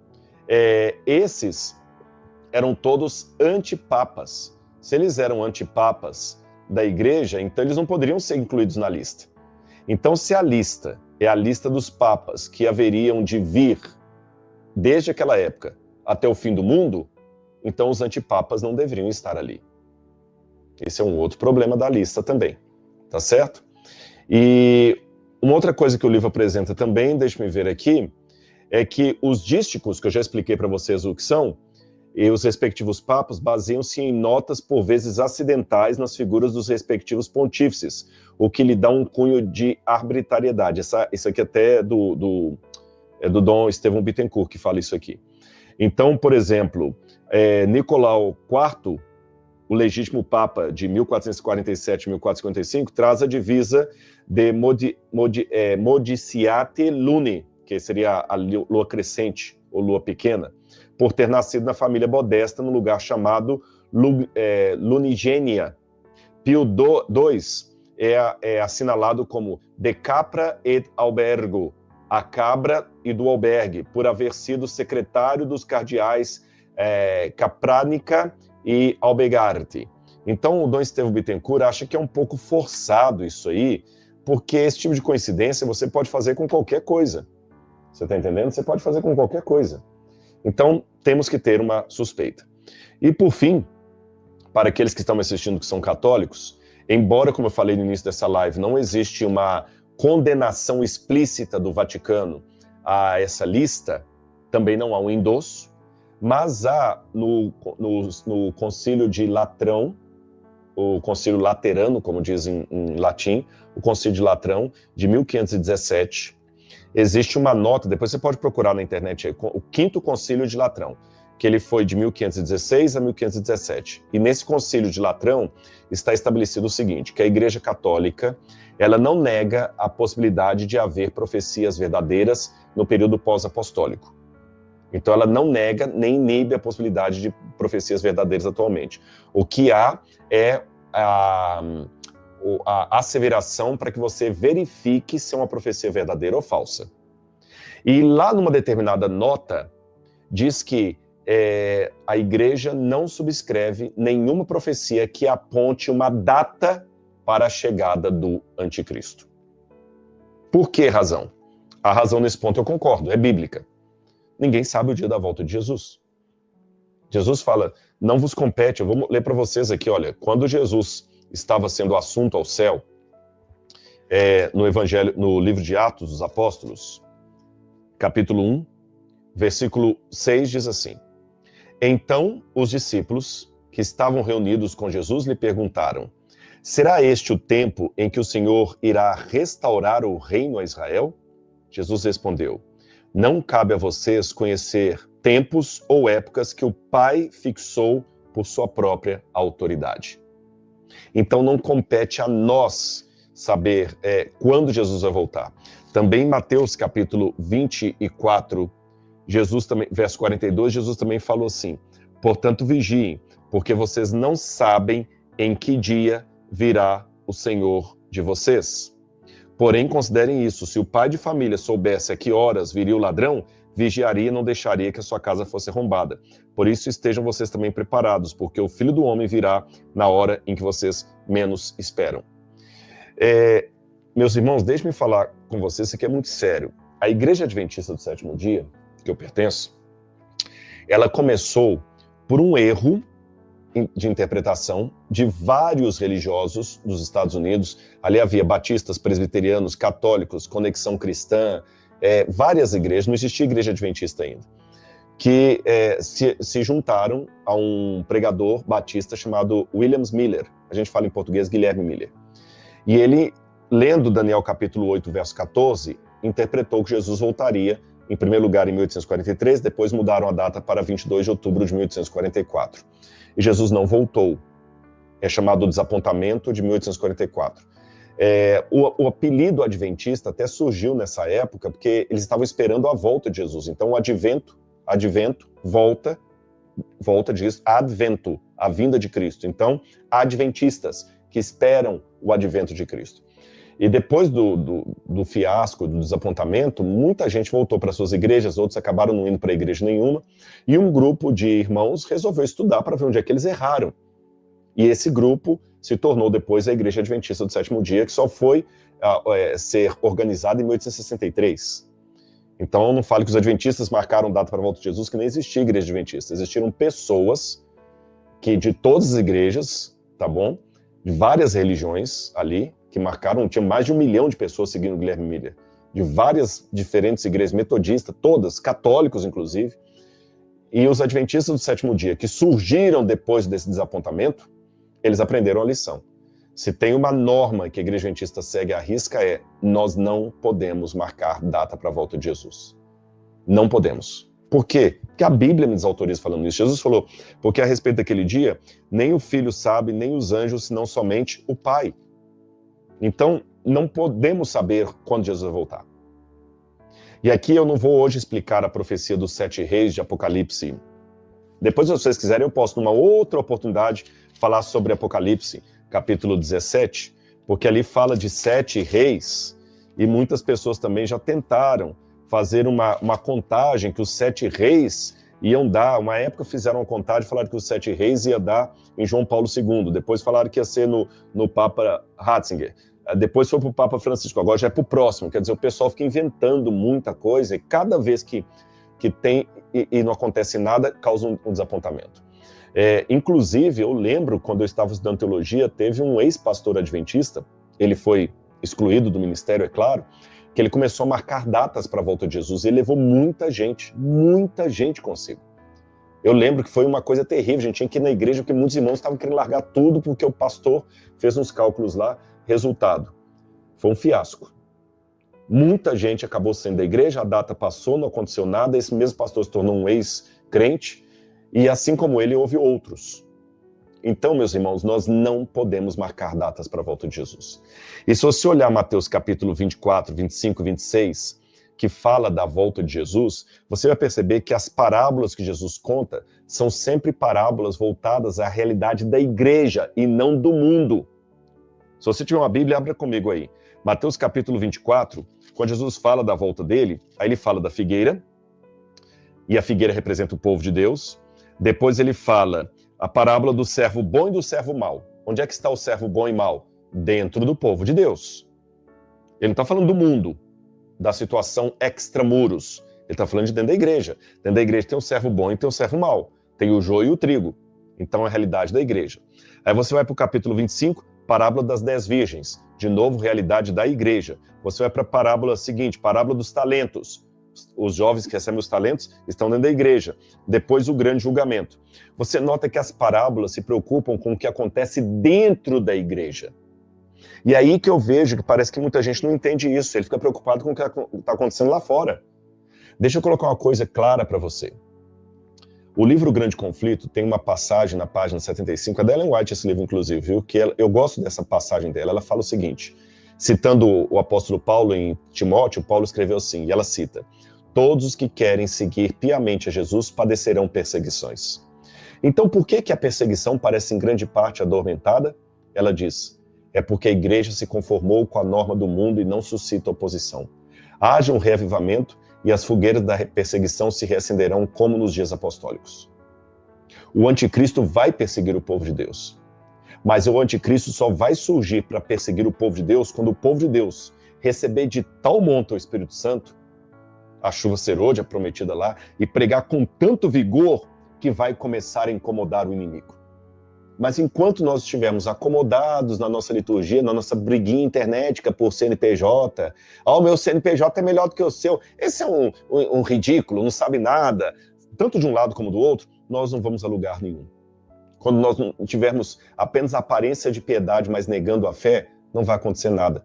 Esses eram todos antipapas. Se eles eram antipapas da igreja, então eles não poderiam ser incluídos na lista. Então, se a lista é a lista dos papas que haveriam de vir desde aquela época até o fim do mundo, então os antipapas não deveriam estar ali. Esse é um outro problema da lista também, tá certo? E uma outra coisa que o livro apresenta também, deixe-me ver aqui, é que os dísticos, que eu já expliquei para vocês o que são, e os respectivos papas baseiam-se em notas por vezes acidentais nas figuras dos respectivos pontífices, o que lhe dá um cunho de arbitrariedade. Isso aqui até é do Dom Estevão Bittencourt que fala isso aqui. Então, por exemplo, Nicolau IV, o legítimo Papa de 1447 e 1455, traz a divisa de Modiciate Luni, que seria a lua crescente, ou lua pequena, por ter nascido na família modesta, num lugar chamado Lunigênia. Pio II é assinalado como de capra et albergo, a cabra e do albergue, por haver sido secretário dos cardeais Capranica e Albergarte. Então o Dom Estevão Bittencourt acha que é um pouco forçado isso aí, porque esse tipo de coincidência você pode fazer com qualquer coisa. Você está entendendo? Você pode fazer com qualquer coisa. Então, temos que ter uma suspeita. E, por fim, para aqueles que estão me assistindo que são católicos, embora, como eu falei no início dessa live, não existe uma condenação explícita do Vaticano a essa lista, também não há um endosso, mas há no Concílio de Latrão, o Concílio Laterano, como dizem em latim, o Concílio de Latrão, de 1517, existe uma nota, depois você pode procurar na internet, o Quinto Concílio de Latrão, que ele foi de 1516 a 1517. E nesse Concílio de Latrão está estabelecido o seguinte, que a Igreja Católica, ela não nega a possibilidade de haver profecias verdadeiras no período pós-apostólico. Então ela não nega nem inibe a possibilidade de profecias verdadeiras atualmente. O que há é a asseveração para que você verifique se é uma profecia verdadeira ou falsa. E lá numa determinada nota, diz que a igreja não subscreve nenhuma profecia que aponte uma data para a chegada do anticristo. Por que razão? A razão nesse ponto eu concordo, é bíblica. Ninguém sabe o dia da volta de Jesus. Jesus fala, não vos compete, eu vou ler para vocês aqui, olha, quando Jesus estava sendo assunto ao céu, no livro de Atos dos Apóstolos, capítulo 1, versículo 6 diz assim, então os discípulos que estavam reunidos com Jesus lhe perguntaram, será este o tempo em que o Senhor irá restaurar o reino a Israel? Jesus respondeu, não cabe a vocês conhecer tempos ou épocas que o Pai fixou por sua própria autoridade. Então não compete a nós saber quando Jesus vai voltar. Também em Mateus capítulo 24, verso 42, Jesus também falou assim, portanto vigiem, porque vocês não sabem em que dia virá o Senhor de vocês. Porém, considerem isso, se o pai de família soubesse a que horas viria o ladrão, vigiaria e não deixaria que a sua casa fosse arrombada. Por isso estejam vocês também preparados, porque o Filho do Homem virá na hora em que vocês menos esperam. Meus irmãos, deixe-me falar com vocês, isso aqui é muito sério. A Igreja Adventista do Sétimo Dia, que eu pertenço, ela começou por um erro de interpretação de vários religiosos dos Estados Unidos. Ali havia batistas, presbiterianos, católicos, Conexão Cristã, várias igrejas, não existia Igreja Adventista ainda, que se juntaram a um pregador batista chamado William Miller. A gente fala em português Guilherme Miller. E ele, lendo Daniel capítulo 8, verso 14, interpretou que Jesus voltaria, em primeiro lugar, em 1843, depois mudaram a data para 22 de outubro de 1844. E Jesus não voltou. É chamado desapontamento de 1844. O apelido adventista até surgiu nessa época, porque eles estavam esperando a volta de Jesus. Então, o advento, volta diz advento, a vinda de Cristo. Então, adventistas que esperam o advento de Cristo. E depois do fiasco, do desapontamento, muita gente voltou para suas igrejas, outros acabaram não indo para igreja nenhuma, e um grupo de irmãos resolveu estudar para ver onde é que eles erraram. E esse grupo se tornou depois a Igreja Adventista do Sétimo Dia, que só foi ser organizada em 1863. Então, não fale que os adventistas marcaram data para a volta de Jesus, que nem existia Igreja Adventista. Existiram pessoas que de todas as igrejas, tá bom? De várias religiões ali, que marcaram, tinha mais de 1 milhão de pessoas seguindo o Guilherme Miller, de várias diferentes igrejas, metodistas, todas, católicos inclusive, e os adventistas do Sétimo Dia, que surgiram depois desse desapontamento, eles aprenderam a lição. Se tem uma norma que a Igreja Adventista segue à risca nós não podemos marcar data para a volta de Jesus. Não podemos. Por quê? Porque a Bíblia me desautoriza falando isso. Jesus falou, porque a respeito daquele dia, nem o Filho sabe, nem os anjos, senão somente o Pai. Então, não podemos saber quando Jesus vai voltar. E aqui eu não vou hoje explicar a profecia dos 7 reis de Apocalipse. Depois, se vocês quiserem, eu posso, numa outra oportunidade, falar sobre Apocalipse, capítulo 17, porque ali fala de 7 reis, e muitas pessoas também já tentaram fazer uma contagem que os 7 reis iam dar. Uma época fizeram uma contagem, falaram que os 7 reis ia dar em João Paulo II, depois falaram que ia ser no Papa Ratzinger, depois foi para o Papa Francisco, agora já é para o próximo. Quer dizer, o pessoal fica inventando muita coisa e cada vez que tem e não acontece nada, causa um desapontamento. Inclusive, eu lembro, quando eu estava estudando teologia, teve um ex-pastor adventista, ele foi excluído do ministério, é claro, que ele começou a marcar datas para a volta de Jesus e ele levou muita gente consigo. Eu lembro que foi uma coisa terrível, a gente tinha que ir na igreja porque muitos irmãos estavam querendo largar tudo porque o pastor fez uns cálculos lá. Resultado, foi um fiasco. Muita gente acabou saindo da igreja, a data passou, não aconteceu nada, esse mesmo pastor se tornou um ex-crente, e assim como ele, houve outros. Então, meus irmãos, nós não podemos marcar datas para a volta de Jesus. E se você olhar Mateus capítulo 24, 25, 26, que fala da volta de Jesus, você vai perceber que as parábolas que Jesus conta são sempre parábolas voltadas à realidade da igreja e não do mundo. Se você tiver uma Bíblia, abra comigo aí. Mateus capítulo 24, quando Jesus fala da volta dele, aí ele fala da figueira, e a figueira representa o povo de Deus. Depois ele fala a parábola do servo bom e do servo mau. Onde é que está o servo bom e mau? Dentro do povo de Deus. Ele não está falando do mundo, da situação extramuros. Ele está falando de dentro da igreja. Dentro da igreja tem o servo bom e tem o servo mau. Tem o joio e o trigo. Então é a realidade da igreja. Aí você vai para o capítulo 25, parábola das 10 virgens, de novo, realidade da igreja. Você vai para a parábola seguinte, parábola dos talentos. Os jovens que recebem os talentos estão dentro da igreja. Depois, o grande julgamento. Você nota que as parábolas se preocupam com o que acontece dentro da igreja. E aí que eu vejo que parece que muita gente não entende isso. Ele fica preocupado com o que está acontecendo lá fora. Deixa eu colocar uma coisa clara para você. O livro Grande Conflito tem uma passagem na página 75, é da Ellen White esse livro, inclusive, viu? Que eu gosto dessa passagem dela. Ela fala o seguinte, citando o apóstolo Paulo em Timóteo, Paulo escreveu assim, e ela cita, todos os que querem seguir piamente a Jesus padecerão perseguições. Então, por que a perseguição parece em grande parte adormentada? Ela diz, é porque a igreja se conformou com a norma do mundo e não suscita oposição. Haja um reavivamento e as fogueiras da perseguição se reacenderão como nos dias apostólicos. O anticristo vai perseguir o povo de Deus. Mas o anticristo só vai surgir para perseguir o povo de Deus quando o povo de Deus receber de tal monta o Espírito Santo, a chuva serôdia prometida lá, e pregar com tanto vigor que vai começar a incomodar o inimigo. Mas enquanto nós estivermos acomodados na nossa liturgia, na nossa briguinha internética por CNPJ, o meu CNPJ é melhor do que o seu, esse é um ridículo, não sabe nada, tanto de um lado como do outro, nós não vamos a lugar nenhum. Quando nós não tivermos apenas a aparência de piedade, mas negando a fé, não vai acontecer nada.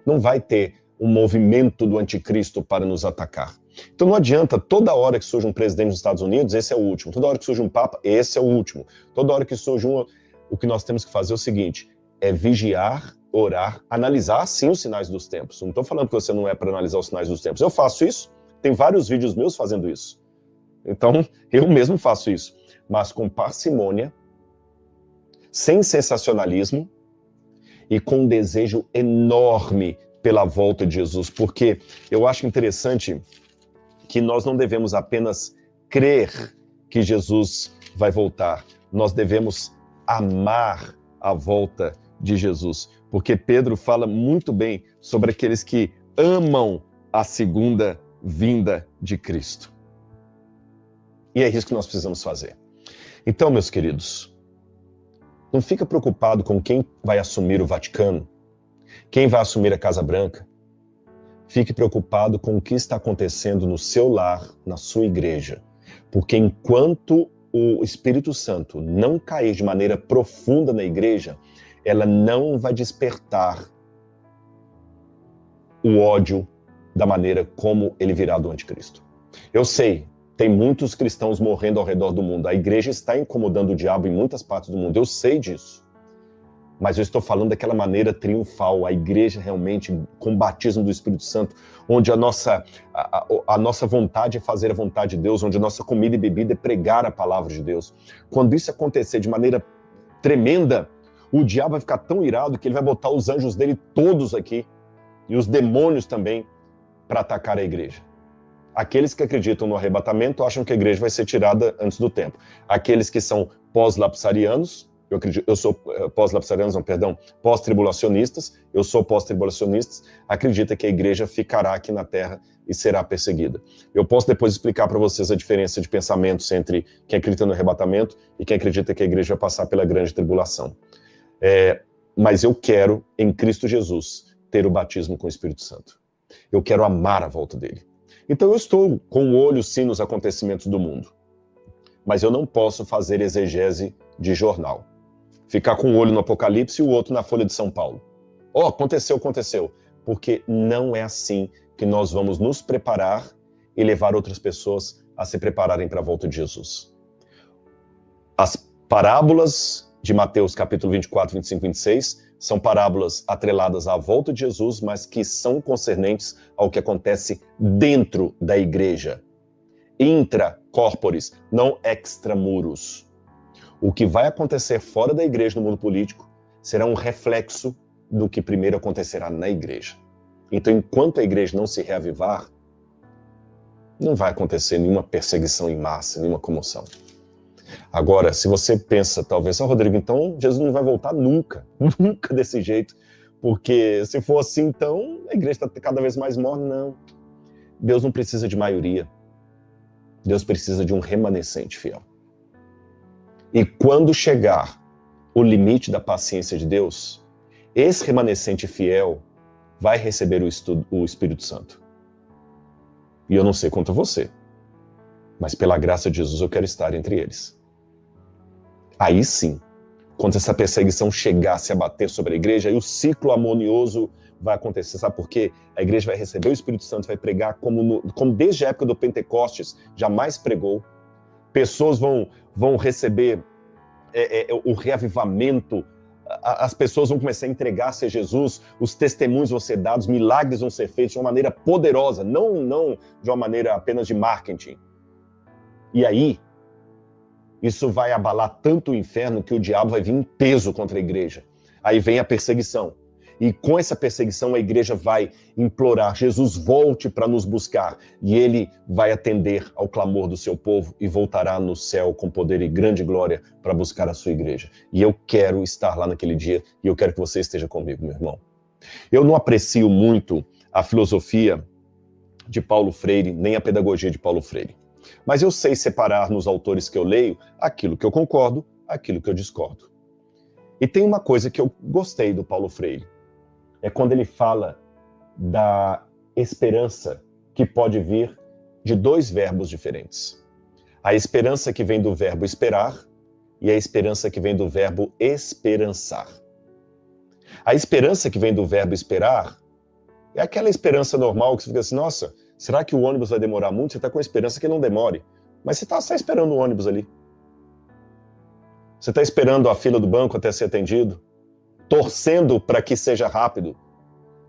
Não vai ter um movimento do anticristo para nos atacar. Então não adianta, toda hora que surge um presidente dos Estados Unidos, esse é o último. Toda hora que surge um papa, esse é o último. Toda hora que surge o que nós temos que fazer é o seguinte, é vigiar, orar, analisar sim os sinais dos tempos. Não estou falando que você não é para analisar os sinais dos tempos. Eu faço isso, tem vários vídeos meus fazendo isso. Então eu mesmo faço isso. Mas com parcimônia, sem sensacionalismo e com um desejo enorme pela volta de Jesus, porque eu acho interessante que nós não devemos apenas crer que Jesus vai voltar, nós devemos amar a volta de Jesus, porque Pedro fala muito bem sobre aqueles que amam a segunda vinda de Cristo. E é isso que nós precisamos fazer. Então, meus queridos, não fica preocupado com quem vai assumir o Vaticano, quem vai assumir a Casa Branca. Fique preocupado com o que está acontecendo no seu lar, na sua igreja. Porque enquanto o Espírito Santo não cair de maneira profunda na igreja, ela não vai despertar o ódio da maneira como ele virá do anticristo. Eu sei, tem muitos cristãos morrendo ao redor do mundo. A igreja está incomodando o diabo em muitas partes do mundo. Eu sei disso. Mas eu estou falando daquela maneira triunfal, a igreja realmente com o batismo do Espírito Santo, onde a nossa vontade é fazer a vontade de Deus, onde a nossa comida e bebida é pregar a palavra de Deus. Quando isso acontecer de maneira tremenda, o diabo vai ficar tão irado que ele vai botar os anjos dele todos aqui, e os demônios também, para atacar a igreja. Aqueles que acreditam no arrebatamento acham que a igreja vai ser tirada antes do tempo. Aqueles que são pós-lapsarianos, eu sou pós-lapsarianos, não, perdão, pós-tribulacionistas, eu sou pós-tribulacionistas, acredita que a igreja ficará aqui na terra e será perseguida. Eu posso depois explicar para vocês a diferença de pensamentos entre quem acredita no arrebatamento e quem acredita que a igreja vai passar pela grande tribulação. Mas eu quero, em Cristo Jesus, ter o batismo com o Espírito Santo. Eu quero amar a volta dele. Então eu estou com o olho sim nos acontecimentos do mundo. Mas eu não posso fazer exegese de jornal. Ficar com um olho no Apocalipse e o outro na Folha de São Paulo. Aconteceu. Porque não é assim que nós vamos nos preparar e levar outras pessoas a se prepararem para a volta de Jesus. As parábolas de Mateus capítulo 24, 25, 26 são parábolas atreladas à volta de Jesus, mas que são concernentes ao que acontece dentro da igreja. Intra-corporis, não extramuros. O que vai acontecer fora da igreja no mundo político será um reflexo do que primeiro acontecerá na igreja. Então, enquanto a igreja não se reavivar, não vai acontecer nenhuma perseguição em massa, nenhuma comoção. Agora, se você pensa, talvez, Rodrigo, então Jesus não vai voltar nunca, nunca desse jeito, porque se for assim, então a igreja está cada vez mais morna. Não. Deus não precisa de maioria. Deus precisa de um remanescente fiel. E quando chegar o limite da paciência de Deus, esse remanescente fiel vai receber o Espírito Santo. E eu não sei quanto a você, mas pela graça de Jesus eu quero estar entre eles. Aí sim, quando essa perseguição chegar a se abater sobre a igreja, aí o ciclo harmonioso vai acontecer. Sabe por quê? A igreja vai receber o Espírito Santo, vai pregar como desde a época do Pentecostes jamais pregou. Pessoas vão receber o reavivamento, as pessoas vão começar a entregar-se a Jesus, os testemunhos vão ser dados, milagres vão ser feitos de uma maneira poderosa, não de uma maneira apenas de marketing. E aí, isso vai abalar tanto o inferno que o diabo vai vir em peso contra a igreja. Aí vem a perseguição. E com essa perseguição a igreja vai implorar, Jesus volte para nos buscar. E ele vai atender ao clamor do seu povo e voltará no céu com poder e grande glória para buscar a sua igreja. E eu quero estar lá naquele dia e eu quero que você esteja comigo, meu irmão. Eu não aprecio muito a filosofia de Paulo Freire, nem a pedagogia de Paulo Freire. Mas eu sei separar nos autores que eu leio aquilo que eu concordo, aquilo que eu discordo. E tem uma coisa que eu gostei do Paulo Freire, é quando ele fala da esperança que pode vir de dois verbos diferentes. A esperança que vem do verbo esperar e a esperança que vem do verbo esperançar. A esperança que vem do verbo esperar é aquela esperança normal que você fica assim, nossa, será que o ônibus vai demorar muito? Você está com a esperança que ele não demore. Mas você está só esperando o ônibus ali. Você está esperando a fila do banco até ser atendido, torcendo para que seja rápido.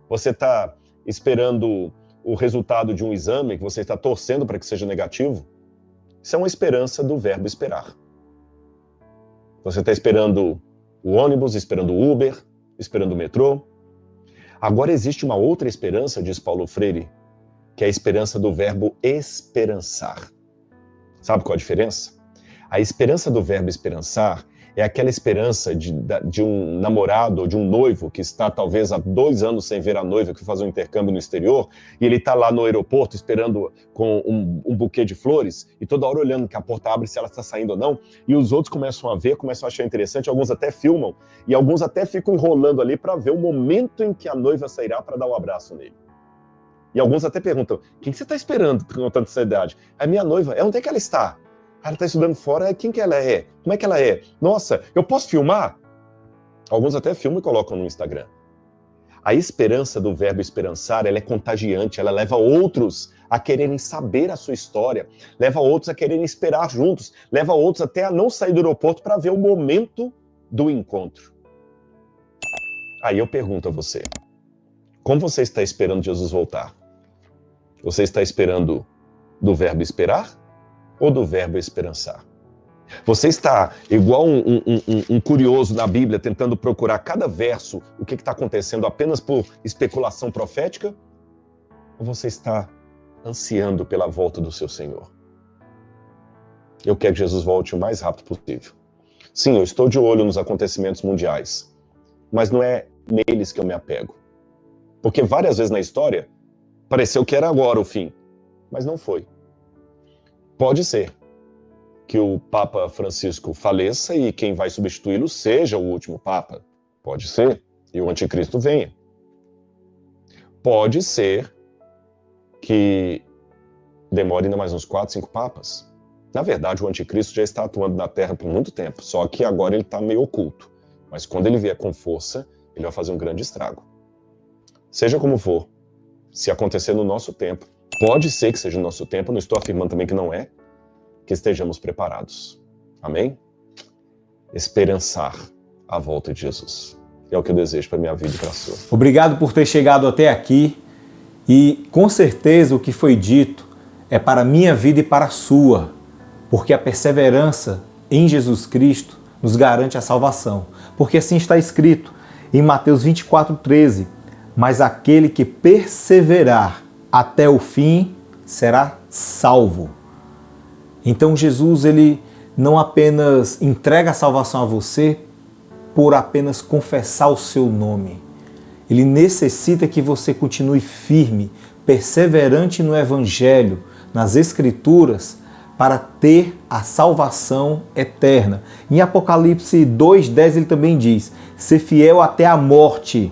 Você está esperando o resultado de um exame, que você está torcendo para que seja negativo. Isso é uma esperança do verbo esperar. Você está esperando o ônibus, esperando o Uber, esperando o metrô. Agora existe uma outra esperança, diz Paulo Freire, que é a esperança do verbo esperançar. Sabe qual a diferença? A esperança do verbo esperançar é aquela esperança de um namorado ou de um noivo que está talvez há 2 anos sem ver a noiva, que foi fazer um intercâmbio no exterior, e ele está lá no aeroporto esperando com um buquê de flores, e toda hora olhando que a porta abre se ela está saindo ou não, e os outros começam a ver, começam a achar interessante, alguns até filmam, e alguns até ficam enrolando ali para ver o momento em que a noiva sairá para dar um abraço nele. E alguns até perguntam, quem você está esperando com tanta ansiedade? É minha noiva, onde é que ela está? Ela está estudando fora, quem que ela é? Como é que ela é? Nossa, eu posso filmar? Alguns até filmam e colocam no Instagram. A esperança do verbo esperançar, ela é contagiante, ela leva outros a quererem saber a sua história, leva outros a quererem esperar juntos, leva outros até a não sair do aeroporto para ver o momento do encontro. Aí eu pergunto a você, como você está esperando Jesus voltar? Você está esperando do verbo esperar ou do verbo esperançar? Você está igual um curioso na Bíblia, tentando procurar cada verso o que está acontecendo apenas por especulação profética? Ou você está ansiando pela volta do seu Senhor? Eu quero que Jesus volte o mais rápido possível. Sim, eu estou de olho nos acontecimentos mundiais, mas não é neles que eu me apego. Porque várias vezes na história, pareceu que era agora o fim, mas não foi. Pode ser que o Papa Francisco faleça e quem vai substituí-lo seja o último Papa. Pode ser. E o anticristo venha. Pode ser que demore ainda mais uns 4, 5 papas. Na verdade, o anticristo já está atuando na Terra por muito tempo, só que agora ele está meio oculto. Mas quando ele vier com força, ele vai fazer um grande estrago. Seja como for, se acontecer no nosso tempo, pode ser que seja no nosso tempo, não estou afirmando também que não é, que estejamos preparados. Amém? Esperançar a volta de Jesus. É o que eu desejo para a minha vida e para a sua. Obrigado por ter chegado até aqui e com certeza o que foi dito é para a minha vida e para a sua, porque a perseverança em Jesus Cristo nos garante a salvação. Porque assim está escrito em Mateus 24:13, mas aquele que perseverar até o fim será salvo. Então Jesus, ele não apenas entrega a salvação a você por apenas confessar o seu nome. Ele necessita que você continue firme, perseverante no Evangelho, nas Escrituras, para ter a salvação eterna. Em Apocalipse 2:10 ele também diz, ser fiel até a morte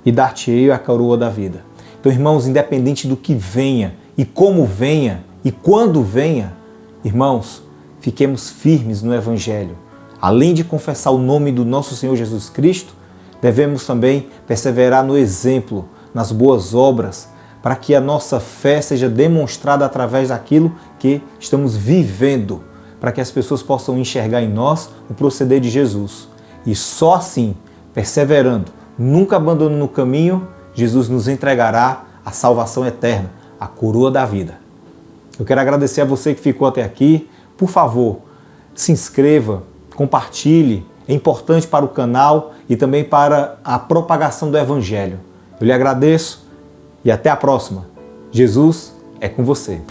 e dar-te-ei a coroa da vida. Então, irmãos, independente do que venha, e como venha, e quando venha, irmãos, fiquemos firmes no Evangelho. Além de confessar o nome do nosso Senhor Jesus Cristo, devemos também perseverar no exemplo, nas boas obras, para que a nossa fé seja demonstrada através daquilo que estamos vivendo, para que as pessoas possam enxergar em nós o proceder de Jesus. E só assim, perseverando, nunca abandonando o caminho, Jesus nos entregará a salvação eterna, a coroa da vida. Eu quero agradecer a você que ficou até aqui. Por favor, se inscreva, compartilhe é importante para o canal e também para a propagação do Evangelho. Eu lhe agradeço e até a próxima. Jesus é com você.